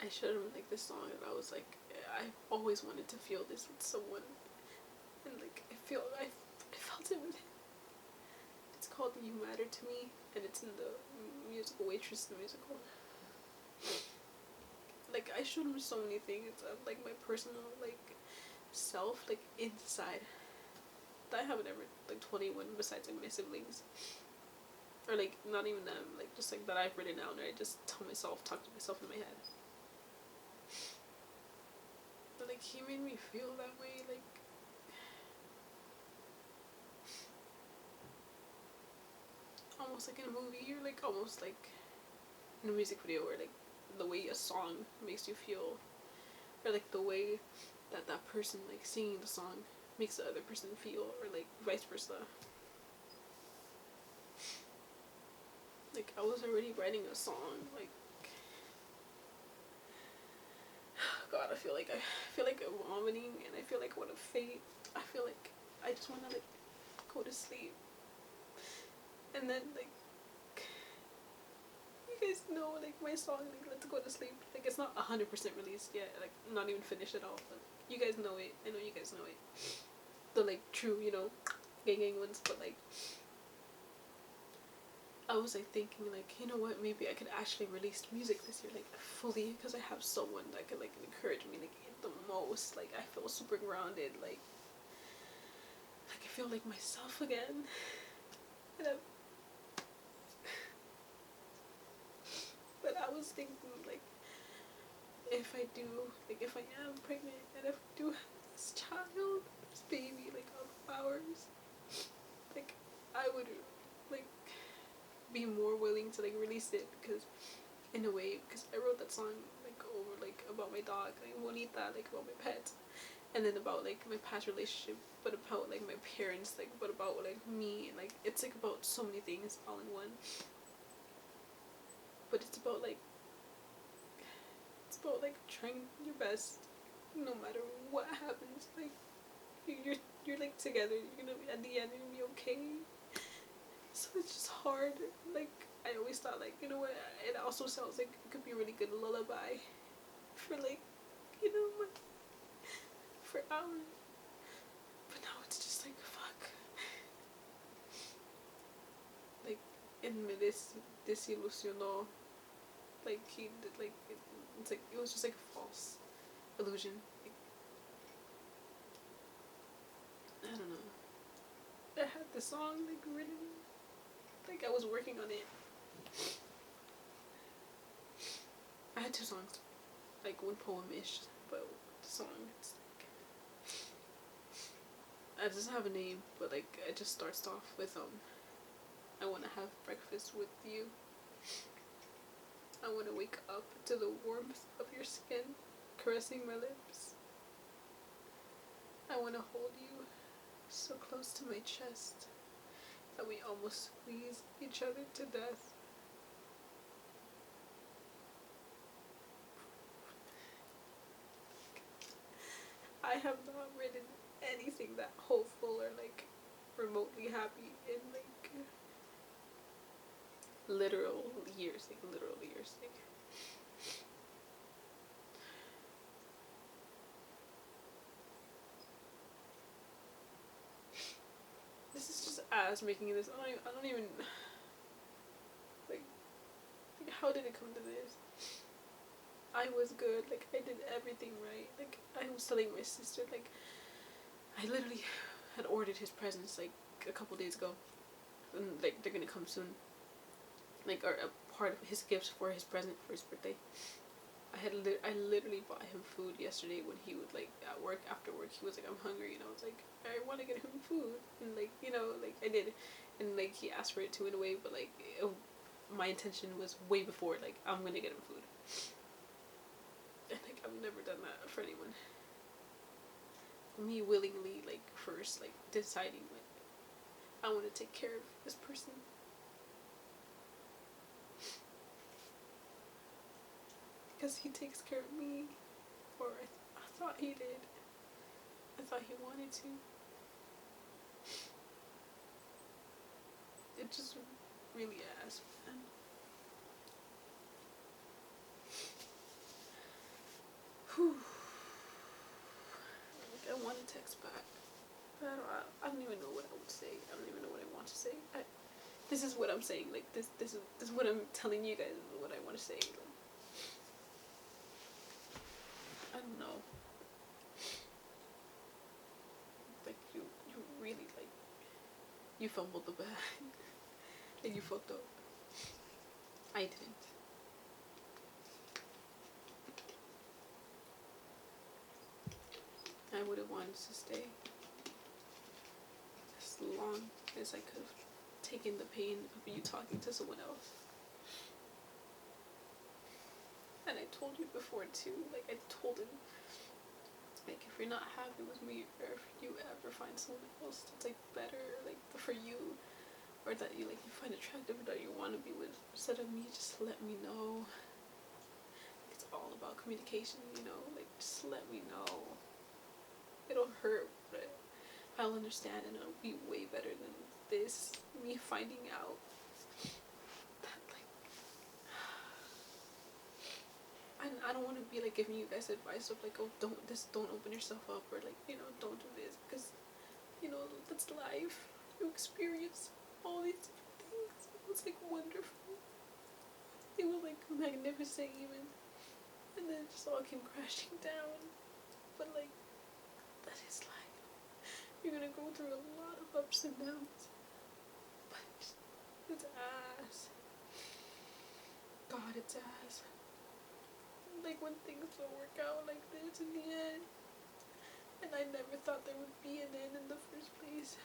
I showed him like this song, and I was like, I always wanted to feel this with someone, and like I felt it with him. It's called You Matter to Me, and it's in the musical Waitress, the musical. Like I showed him so many things of like my personal like self, like inside, that I haven't ever like told anyone besides like my siblings, or like not even them, like just like that I've written down, or I just talk to myself in my head. But like he made me feel that way, like almost like in a movie, or like almost like in a music video, or like the way a song makes you feel, or like the way that that person like singing the song makes the other person feel, or like vice versa. Like I was already writing a song, like God, I feel like I'm vomiting, and I feel like I want to faint. I feel like I just want to like go to sleep, and then like you guys know like my song like Let's Go to Sleep, like it's not 100% released yet, like not even finished at all, but you guys know it. I know you guys know it. The like true, you know, gang ones, but like I was like thinking like, you know what, maybe I could actually release music this year like fully, because I have someone that could like encourage me like the most. Like I feel super grounded, like I feel like myself again, and but I was thinking like, if I do, like if I am pregnant, and if I do have this child, this baby like of ours, like I would like be more willing to like release it, because in a way, because I wrote that song like over like about my dog, like Bonita, like about my pets, and then about like my past relationship, but about like my parents, like but about like me, and like it's like about so many things all in one. But it's about like trying your best, no matter what happens. Like you're like together. You're gonna be at the end. You're gonna be okay. So it's just hard. Like I always thought, like you know what? It also sounds like it could be a really good lullaby for like, you know, like, for hours. But now it's just like fuck. Like, and me desilusionó. Like he did, like it's like it was just like a false illusion. Like, I don't know. I had the song like written, like I was working on it. I had 2 songs, like one poem-ish, but the song, it's like, I doesn't have a name, but like it just starts off with I want to have breakfast with you. I want to wake up to the warmth of your skin caressing my lips. I want to hold you so close to my chest that we almost squeeze each other to death. I have not written anything that hopeful or like remotely happy in like literal years, like this is just as making this. I don't even like how did it come to this? I was good, like I did everything right. Like I was telling my sister, like I literally had ordered his presents like a couple days ago, and like they're gonna come soon. Like or a part of his gifts for his present for his birthday. I literally bought him food yesterday when he would like at work, after work he was like, I'm hungry, and I was like, I want to get him food, and like you know like I did, and like he asked for it too in a way, but like my intention was way before like I'm gonna get him food, and like I've never done that for anyone. Me willingly like first like deciding like I want to take care of this person. Because he takes care of me, or I thought he did. I thought he wanted to. It just really ass, man. text back. I don't even know what I would say. I don't even know what I want to say. This is what I'm saying. Like this is what I'm telling you guys. What I want to say. Like, I don't know. Like you really like you fumbled the bag and you fucked up. I didn't. I would have wanted to stay as long as I could have taken the pain of you talking to someone else. And I told you before too, like I told him, like if you're not happy with me or if you ever find someone else that's like better, like for you, or that you like you find attractive or that you want to be with, instead of me, just let me know. It's all about communication, you know, like just let me know. It'll hurt, but I'll understand and it'll be way better than this, me finding out that like I don't want to be like giving you guys advice of like, oh, don't open yourself up, or like, you know, don't do this, because you know that's life. You experience all these different things. It was like wonderful. It was like magnificent even, and then it just all came crashing down. But like that is life. You're gonna go through a lot of ups and downs, but it's ass. God, it's ass. Like when things don't work out like this in the end, and I never thought there would be an end in the first place.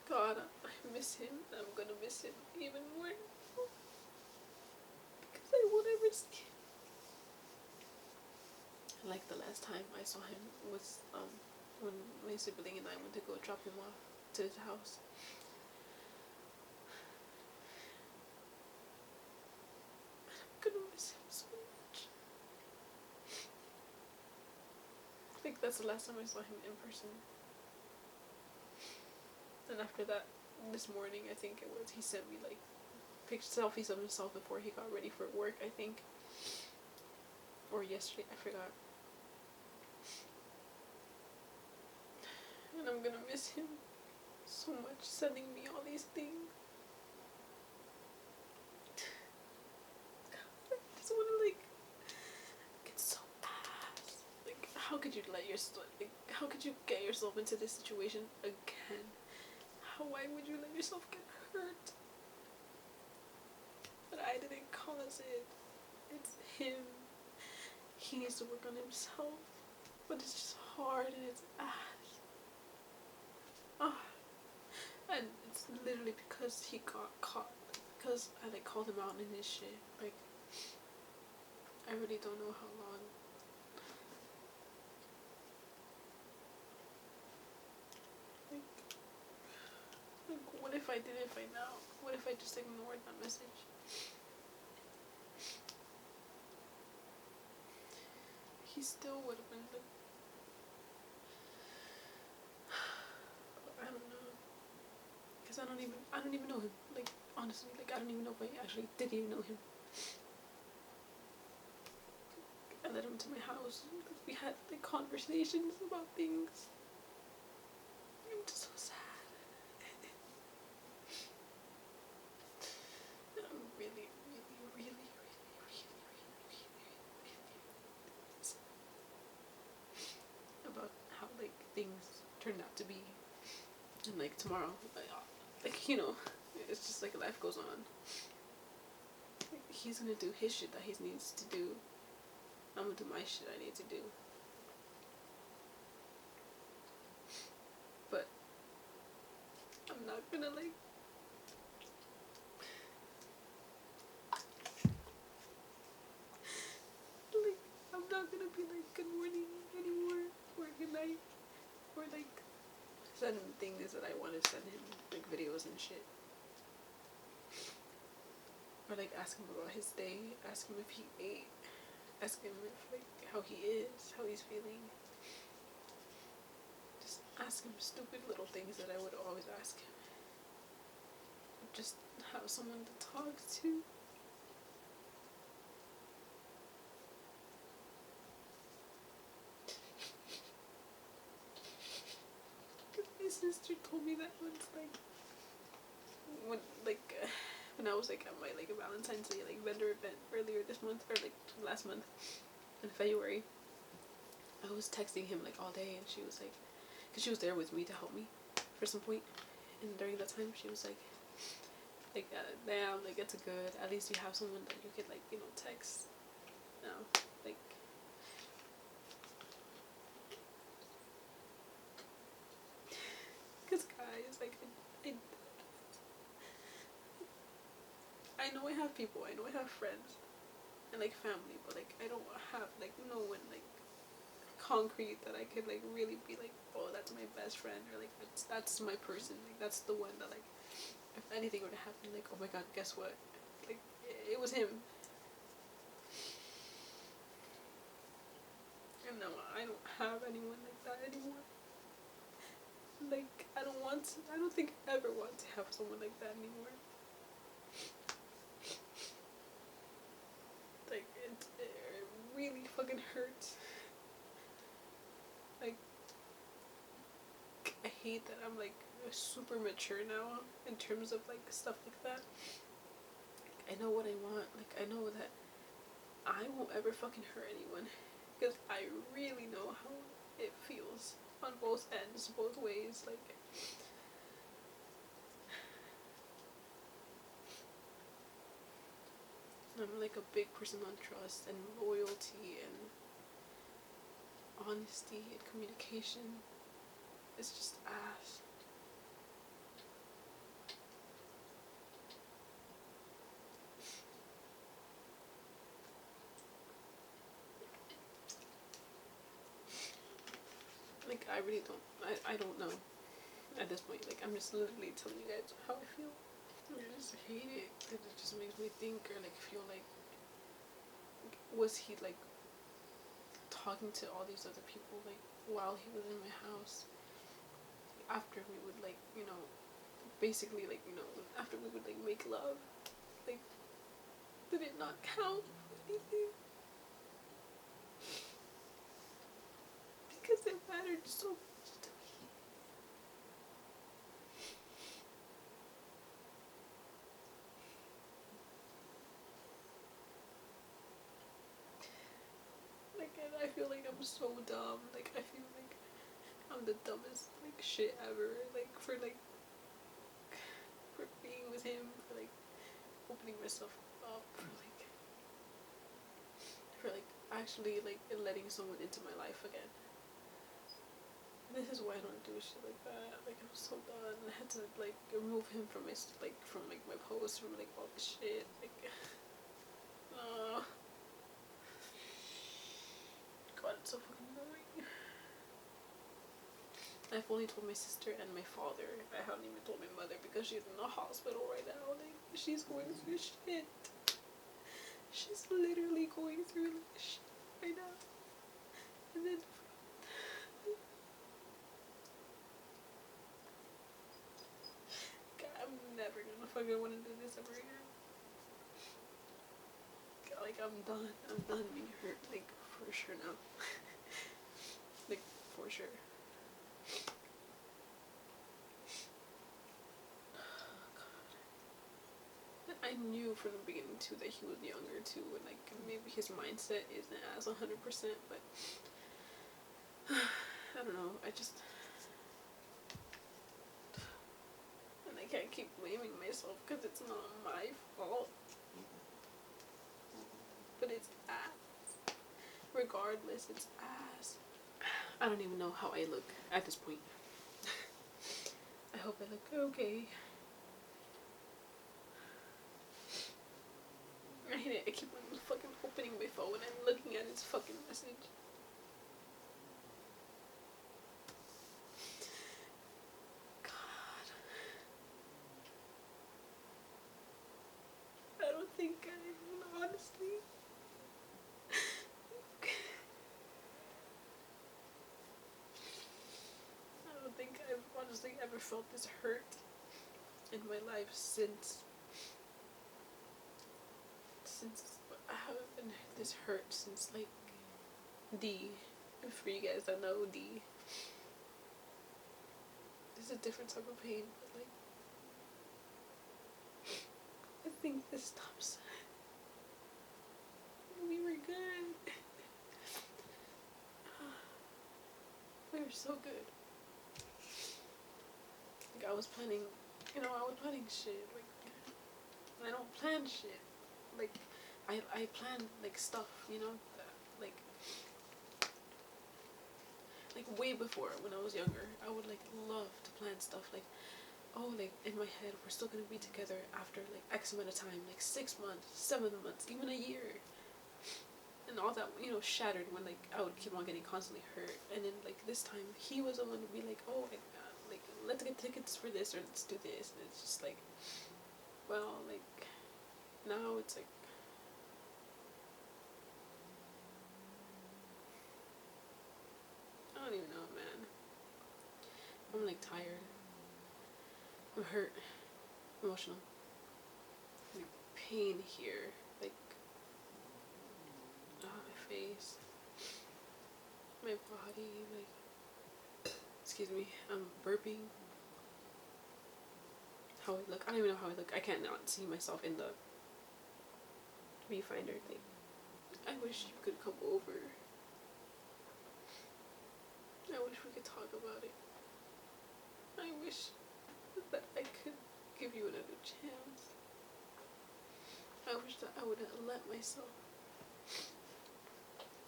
God, I miss him. I'm gonna miss him even more because I won't ever see him. Like the last time I saw him was when my sibling and I went to go drop him off to his house. I'm gonna miss him so much. I think that's the last time I saw him in person. And after that, this morning I think it was, he sent me like selfies of himself before he got ready for work, I think. Or yesterday, I forgot. And I'm gonna miss him so much, sending me all these things. I just wanna like get so ass. Like, how could you let yourself, like, how could you get yourself into this situation again? Why would you let yourself get hurt? But I didn't cause it. It's him. He needs to work on himself. But it's just hard and it's ass. Oh. And it's literally because he got caught. Because I like called him out in his shit. Like, I really don't know how long. Like, what if I didn't find out? What if I just ignored that message? He still would have been like, I don't know, because I don't even know him. Like, honestly, like I don't even know if I actually did even know him. I let him to my house. We had like conversations about things. I'm just so sad. And I'm really sad about how like things turned out to be. And like tomorrow, like you know, it's just like life goes on. Like, he's gonna do his shit that he needs to do. I'm gonna do my shit I need to do. But I'm not gonna like I'm not gonna be like good morning anymore or good night or like send him things that I want to send him, like videos and shit. Or like ask him about his day, ask him if he ate, ask him if like how he is, how he's feeling. Just ask him stupid little things that I would always ask him. Just have someone to talk to. sister told me that once, like, when I was like at my like Valentine's Day like vendor event earlier this month or like last month in February. I was texting him like all day, and she was like, cause she was there with me to help me for some point, and during that time she was like, damn, like it's good. At least you have someone that you could like text. Now, like. Cause guys, like I know I have people, I know I have friends, and like family, but like I don't have like no one like concrete that I could like really be like, oh, that's my best friend, or like that's my person, like that's the one that like if anything were to happen, like, oh my god, guess what, like it was him. And no, I don't have anyone like that anymore. Like I don't think I ever want to have someone like that anymore. Like it really fucking hurts. Like I hate that I'm like super mature now in terms of like stuff like that. I know what I want. Like I know that I won't ever fucking hurt anyone, because I really know how it feels on both ends, both ways. Like I'm like a big person on trust and loyalty and honesty and communication. It's just ass. Like I really don't. I don't know at this point. Like I'm just literally telling you guys how I feel. I just hate it. It just makes me think or like feel like, was he like talking to all these other people like while he was in my house, after we would like basically like after we would like make love, like did it not count for anything? Because it mattered so much to me. Like, and I feel like I'm so dumb. Like I feel like I'm the dumbest like shit ever. Like for being with him, for like opening myself up, for like actually like letting someone into my life again. And this is why I don't do shit like that. Like I'm so done. I had to like remove him from my my posts, from like all this shit. Like, God, it's so fucking annoying. I've only told my sister and my father. I haven't even told my mother because she's in the hospital right now. Like she's going through shit. She's literally going through like shit right now. And then God, I'm never gonna fucking want to do this ever again. God, like I'm done. I'm done being hurt. Like for sure now. Like for sure. I knew from the beginning too that he was younger too, and like maybe his mindset isn't as 100%, but I don't know. I just, and I can't keep blaming myself because it's not my fault, but it's ass. Regardless, it's ass. I don't even know how I look at this point. I hope I look okay. I hate it. I keep on fucking opening my phone and looking at his fucking message. God. I don't think I, honestly. I don't think I've honestly ever felt this hurt in my life since I haven't been this hurt since like D. For you guys that know D, this a different type of pain, but like I think this stops. We were good. We were so good. Like I was planning, I was planning shit. Like I don't plan shit. Like I plan like stuff, like way before when I was younger. I would like love to plan stuff like, oh, like in my head we're still gonna be together after like X amount of time, like 6 months, 7 months, even a year. And all that, shattered when like I would keep on getting constantly hurt. And then like this time he was the one to be like, oh, like let's get tickets for this or let's do this. And it's just like, well, like now it's like, I don't even know, man. I'm like tired. I'm hurt. Emotional. Like pain here. Like my face. My body. Like, excuse me. I'm burping. How I look. I don't even know how I look. I can't not see myself in the viewfinder thing. I wish you could come over. I wish we could talk about it. I wish that I could give you another chance. I wish that I would have let myself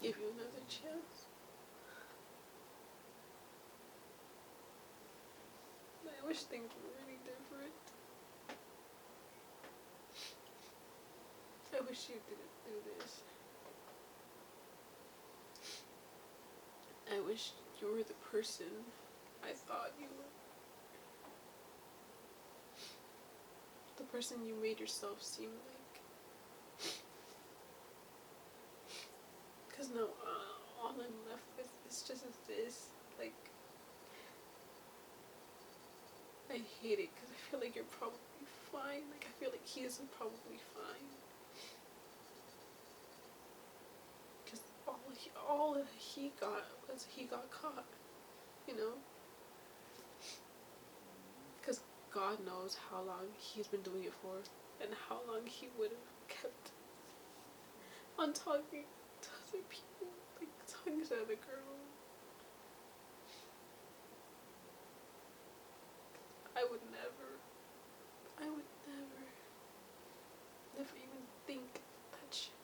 give you another chance. I wish things were really different. I wish you didn't do this. I wish you were the person I thought you were. The person you made yourself seem like. Because now, all I'm left with is just this. Like, I hate it because I feel like you're probably fine. Like, I feel like he is probably fine. Because all he got was he got caught, Because God knows how long he's been doing it for and how long he would have kept on talking to other people, like talking to other girls. I would never even think that shit.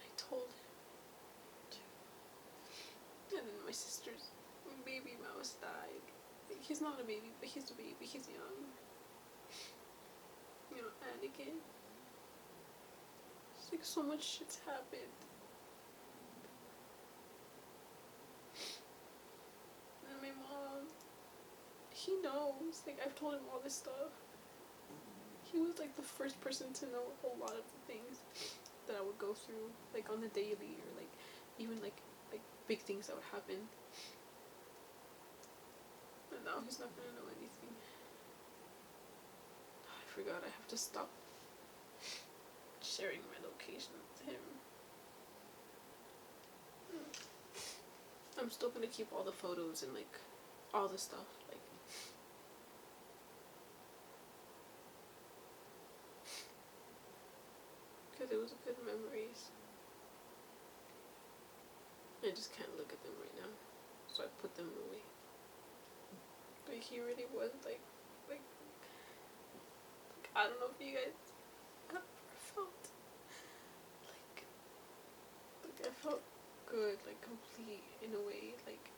I told him to. And then my sister's baby mouse died. Like, he's not a baby, but he's a baby. He's young. Anakin. It's like so much shit's happened. And my mom, he knows. Like, I've told him all this stuff. He was like the first person to know a lot of the things that I would go through, like on the daily, or like even like big things that would happen. And now he's not gonna know anything. I forgot I have to stop sharing my location with him. I'm still gonna keep all the photos and like all the stuff, like because it was good memories. I just can't look at them right now, so I put them away. But he really was like I don't know if you guys ever felt like I felt good, like complete in a way, like.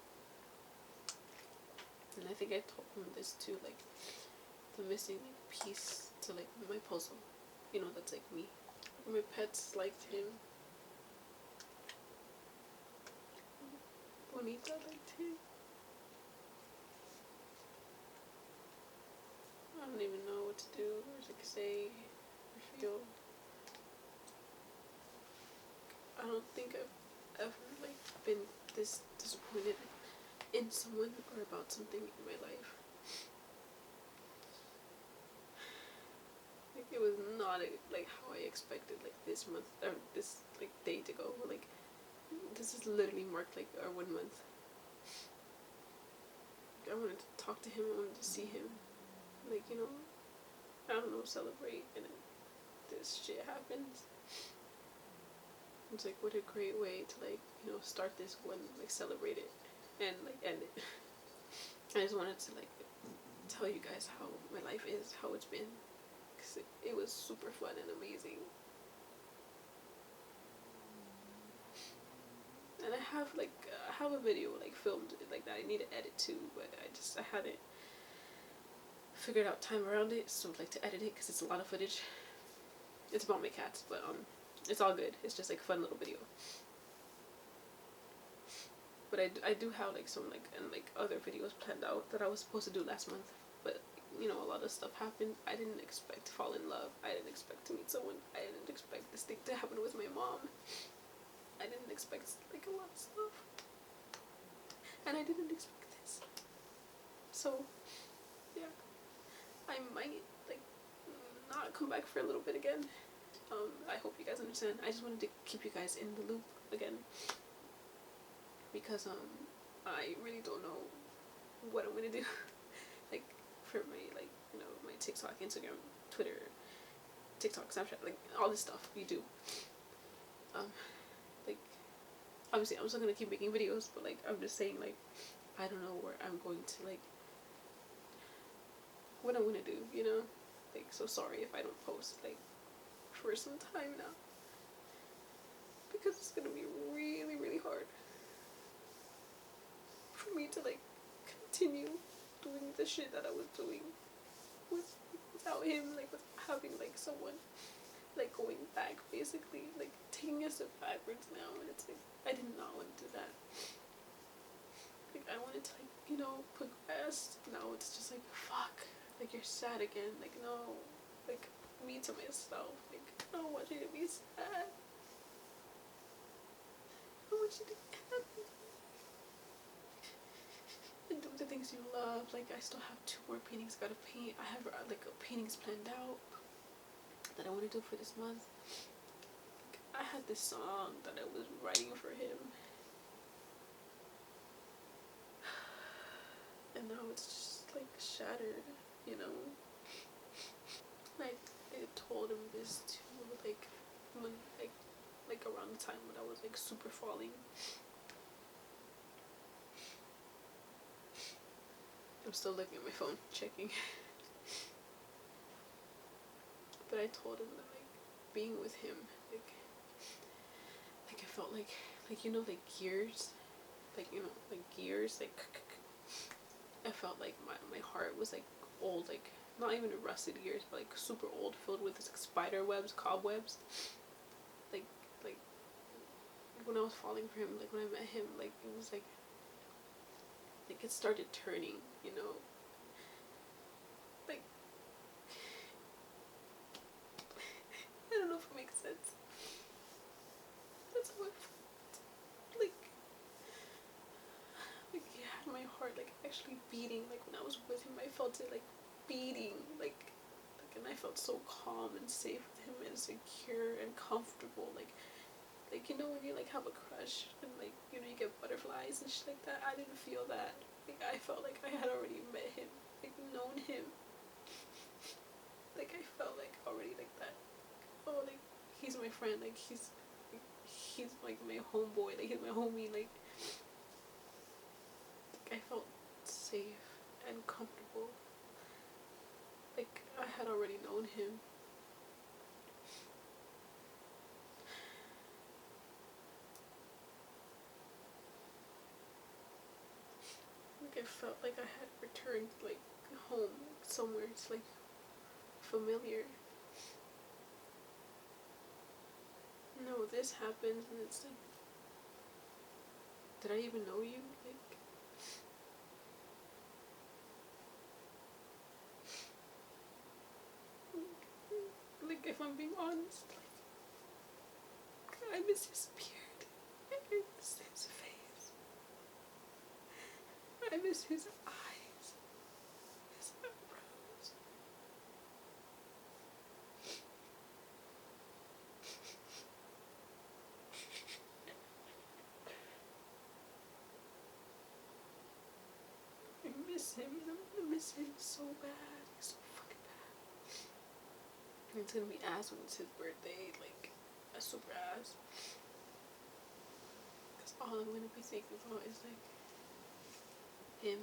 And I think I told him this too, like the missing piece to like my puzzle, that's like me. My pets liked him. Bonita liked him. I don't even know what to do or to say or feel. I don't think I've ever like been this disappointed in someone or about something in my life. Like it was not like how I expected. Like this month or this like day to go. Like this is literally marked like our 1 month. I wanted to talk to him. I wanted to see him. Like, you know, I don't know, celebrate. And then this shit happens. It's like, what a great way to, like, you know, start this one, like, celebrate it and, like, end it. I just wanted to, like, tell you guys how my life is, how it's been. Because it was super fun and amazing. And I have, like, a video, like, filmed, like, that I need to edit too, but I hadn't figured out time around it, so I'd like to edit it because it's a lot of footage. It's about my cats, but, it's all good. It's just, like, a fun little video. But I do have, like, some, like, and, like, other videos planned out that I was supposed to do last month, but, you know, a lot of stuff happened. I didn't expect to fall in love. I didn't expect to meet someone. I didn't expect this thing to happen with my mom. I didn't expect, like, a lot of stuff. And I didn't expect this. So, yeah. I might, like, not come back for a little bit again. I hope you guys understand. I just wanted to keep you guys in the loop again. Because, I really don't know what I'm gonna do. Like, for my, like, you know, my TikTok, Instagram, Twitter, TikTok, Snapchat, like, all this stuff we do. Like, obviously, I'm still gonna keep making videos, but, like, I'm just saying, like, I don't know where I'm going to, like, what I'm gonna do, you know? Like, so sorry if I don't post, like, for some time now. Because it's gonna be really, really hard for me to, like, continue doing the shit that I was doing without him, like, without having, like, someone, like, going back, basically, like, taking a step backwards now, and it's like, I did not want to do that. Like, I wanted to, like, you know, progress. Now it's just like, fuck, like, you're sad again. Like, no, like, me to myself, like, I don't want you to be sad. I want you to be happy and do the things you love. Like, I still have 2 more paintings I gotta paint. I have, like, paintings planned out that I want to do for this month. Like, I had this song that I was writing for him, and now it's just, like, shattered, you know? Like, I told him this too, like, when, like around the time when I was, like, super falling. I'm still looking at my phone, checking. But I told him that, like, being with him, like I felt like, you know, like, gears, like, you know, like, gears, like, I felt like my heart was, like, old, like, not even rusted gears, but, like, super old, filled with, like, spider webs, cobwebs. Like, when I was falling for him, like, when I met him, like, it was, like, it started turning, you know? Like, I don't know if it makes sense. That's how it felt. Like, yeah, my heart, like, actually beating. Like, when I was with him, I felt it, like, beating. Like, and I felt so calm and safe with him and secure and comfortable. Like, you know, when you, like, have a crush and, like, you know, you get butterflies and shit like that. I didn't feel that. Like, I felt like I had already met him, like, known him. Like, I felt like already like that. Oh, like, he's my friend. Like, he's like my homeboy. Like, he's my homie. Like, I felt safe and comfortable. Like, I had already known him. Like, I felt like I had returned, like, home, somewhere. It's, like, familiar. No, this happens, and it's like, did I even know you? Like, if I'm being honest, like, I miss his beard. I miss his face. I miss his eyes. His eyebrows. I miss It's gonna be ass when it's his birthday, like a super ass. Cause all I'm gonna be thinking about is like him.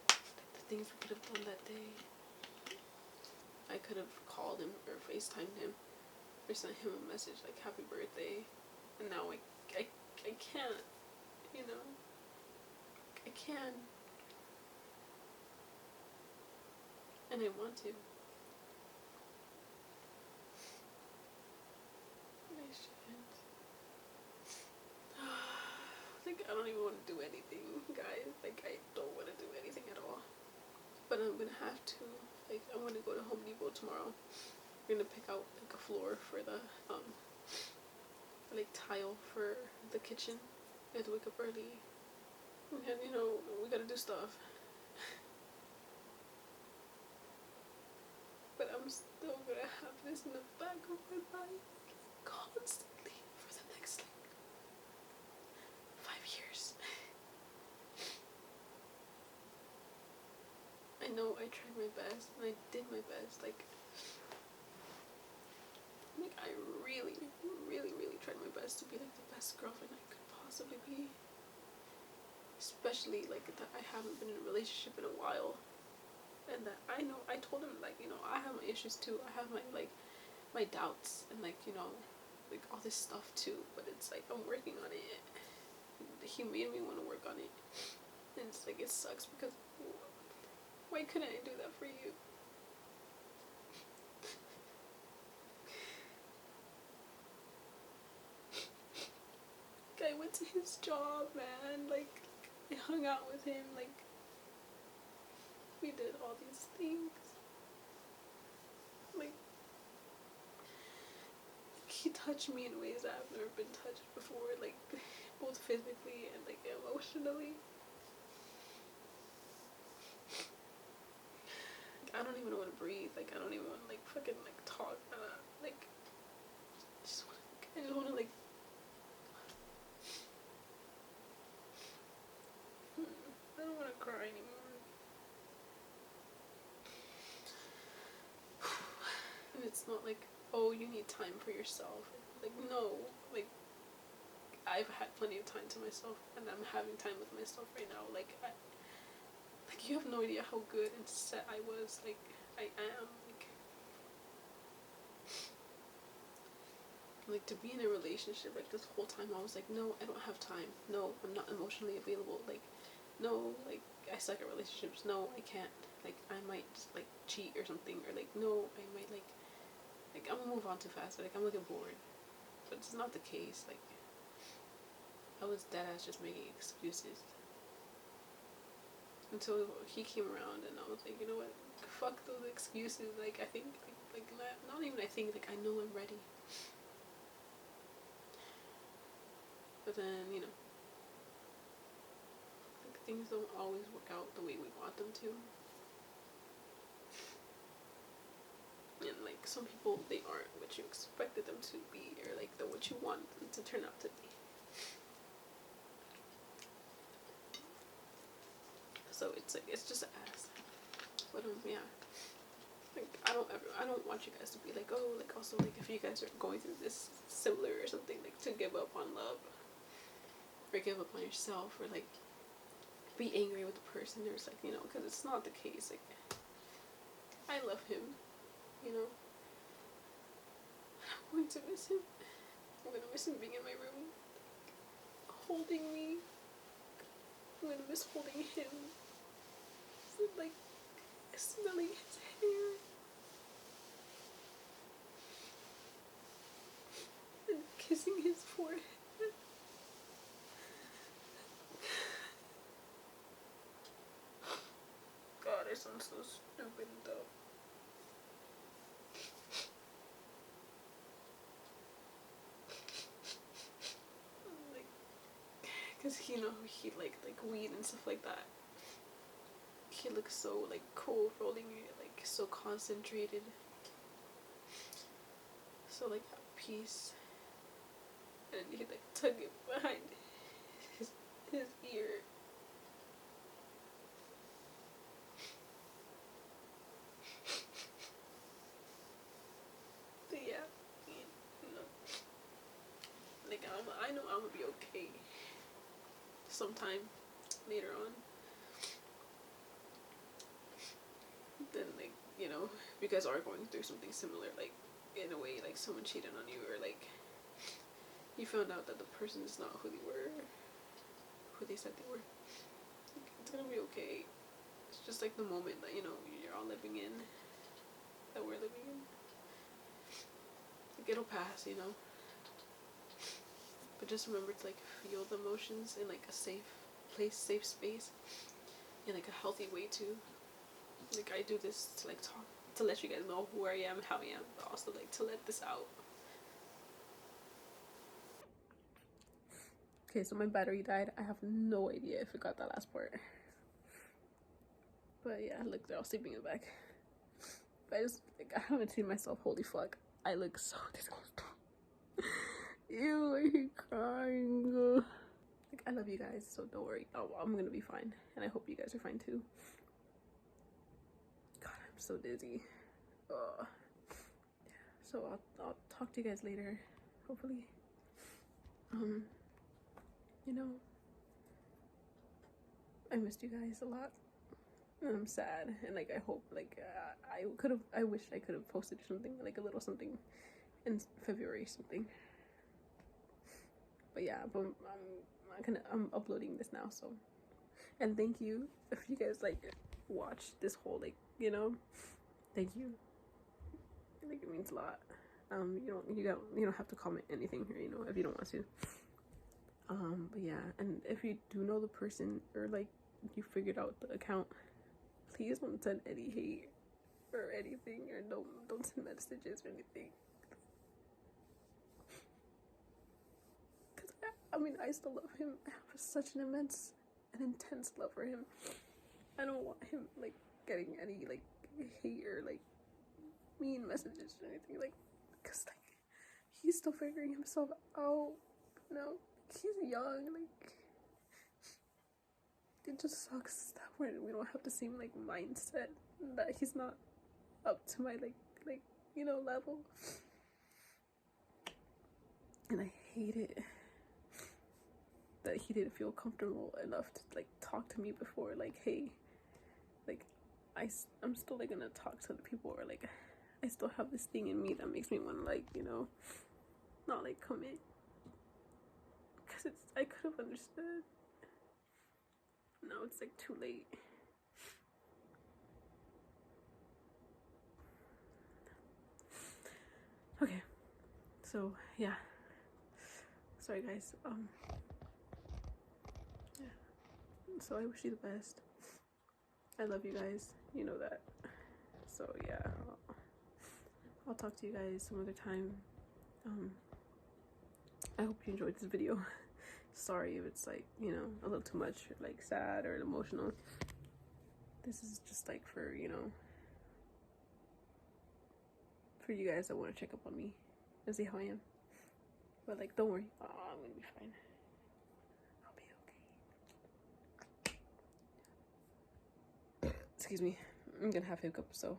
Like the things we could have done that day. I could have called him or FaceTimed him or sent him a message like happy birthday, and now I can't, you know. I can. And I want to. I shouldn't. Like, I don't even want to do anything, guys. Like, I don't want to do anything at all. But I'm gonna have to. Like, I'm gonna go to Home Depot tomorrow. We're gonna pick out, like, a floor for the, like, tile for the kitchen. We have to wake up early. And, you know, we gotta do stuff. But I'm still gonna have this in the back of my mind constantly for the next like 5 years. I know I tried my best and I did my best. Like I really, really, really tried my best to be like the best girlfriend I could possibly be. Especially like that I haven't been in a relationship in a while. And that I know, I told him, like, you know, I have my issues too. I have my, like, my doubts and, like, you know, like, all this stuff too. But it's, like, I'm working on it. He made me want to work on it. And it's, like, it sucks because why couldn't I do that for you? Like, I went to his job, man. Like, I hung out with him. Like, we did all these things. Like, he touched me in ways that I've never been touched before, like, both physically and, like, emotionally. Like, I don't even want to breathe. Like, I don't even want to, like, fucking, like, talk. Like, I just want to, like, I don't want to cry anymore. And it's not like, oh, you need time for yourself. Like, no. Like, I've had plenty of time to myself, and I'm having time with myself right now. Like, you have no idea how good and set I was. Like, I am. Like, to be in a relationship, like, this whole time I was like, no, I don't have time. No, I'm not emotionally available. Like, no, like, I suck at relationships. No, I can't. Like, I might just, like, cheat or something. Or, like, no, I might, like, I'm gonna move on too fast. Like, I'm gonna get bored. But it's not the case. Like, I was dead ass just making excuses. Until he came around and I was like, you know what? Fuck those excuses. Like, I think, like not even I think, like, I know I'm ready. But then, you know, like, things don't always work out the way we want them to. And, like, some people, they aren't what you expected them to be, or, like, what you want them to turn out to be. So it's, like, it's just ass. But, yeah. Like, I don't want you guys to be like, oh, like, also, like, if you guys are going through this similar or something, like, to give up on love. Or give up on yourself, or, like, be angry with the person. There's, like, you know, because it's not the case. Like, I love him, you know. I'm going to miss him. I'm going to miss him being in my room, holding me. I'm going to miss holding him. Like, smelling his hair. And kissing his forehead. God, I sound so stupid and dumb. Like, cause you know he liked like weed and stuff like that. He looks so like cool rolling it, like so concentrated, so like at peace. And he like tug it behind his ear. sometime later on. Then like, you know, you guys are going through something similar, like in a way, like someone cheated on you, or like you found out that the person is not who they were, who they said they were. Like, it's gonna be okay. It's just like the moment that, you know, you're all living in, that we're living in. Like, it'll pass, you know. But just remember to like feel the emotions in like a safe place, safe space, in like a healthy way too. Like, I do this to like talk, to let you guys know who I am, how I am, but also like to let this out. Okay, so my battery died. I have no idea if it got that last part. But yeah, look, they're all sleeping in the back. But I just, like, I haven't seen myself. Holy fuck. I look so disgusting. Ew, I hate crying. Like, I love you guys, so don't worry. Oh, I'm gonna be fine. And I hope you guys are fine too. God, I'm so dizzy. So I'll talk to you guys later, hopefully. You know, I missed you guys a lot, and I'm sad, and like I hope, like I wish I could have posted something, like a little something in February, something. But yeah, but I'm uploading this now, so. And thank you if you guys like watch this whole, like, you know, thank you. Like, it means a lot. You don't have to comment anything here, you know, if you don't want to. But yeah, and if you do know the person, or like you figured out the account, please don't send any hate or anything, or don't send messages or anything. Cause I mean, I still love him. I have such an immense and intense love for him. I don't want him like getting any like hate or like mean messages or anything, like, cause like he's still figuring himself out. No, he's young. Like, it just sucks that we don't have the same like mindset, that he's not up to my like you know, level. And I hate it that he didn't feel comfortable enough to like talk to me before. Like, hey, like I'm still like gonna talk to the people, or like I still have this thing in me that makes me want to, like, you know, not like commit. Cause I could have understood. Now it's like too late. Okay, so yeah. Sorry guys. Yeah. So I wish you the best. I love you guys. You know that. So yeah. I'll talk to you guys some other time. I hope you enjoyed this video. Sorry if it's like, you know, a little too much, or like sad or emotional. This is just like for, you know, for you guys that want to check up on me and see how I am. But like, don't worry. I'm gonna be fine. I'll be okay. Excuse me. I'm gonna have hiccups, so.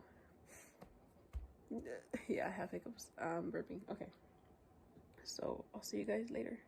Yeah, I have hiccups. Burping. Okay. So I'll see you guys later.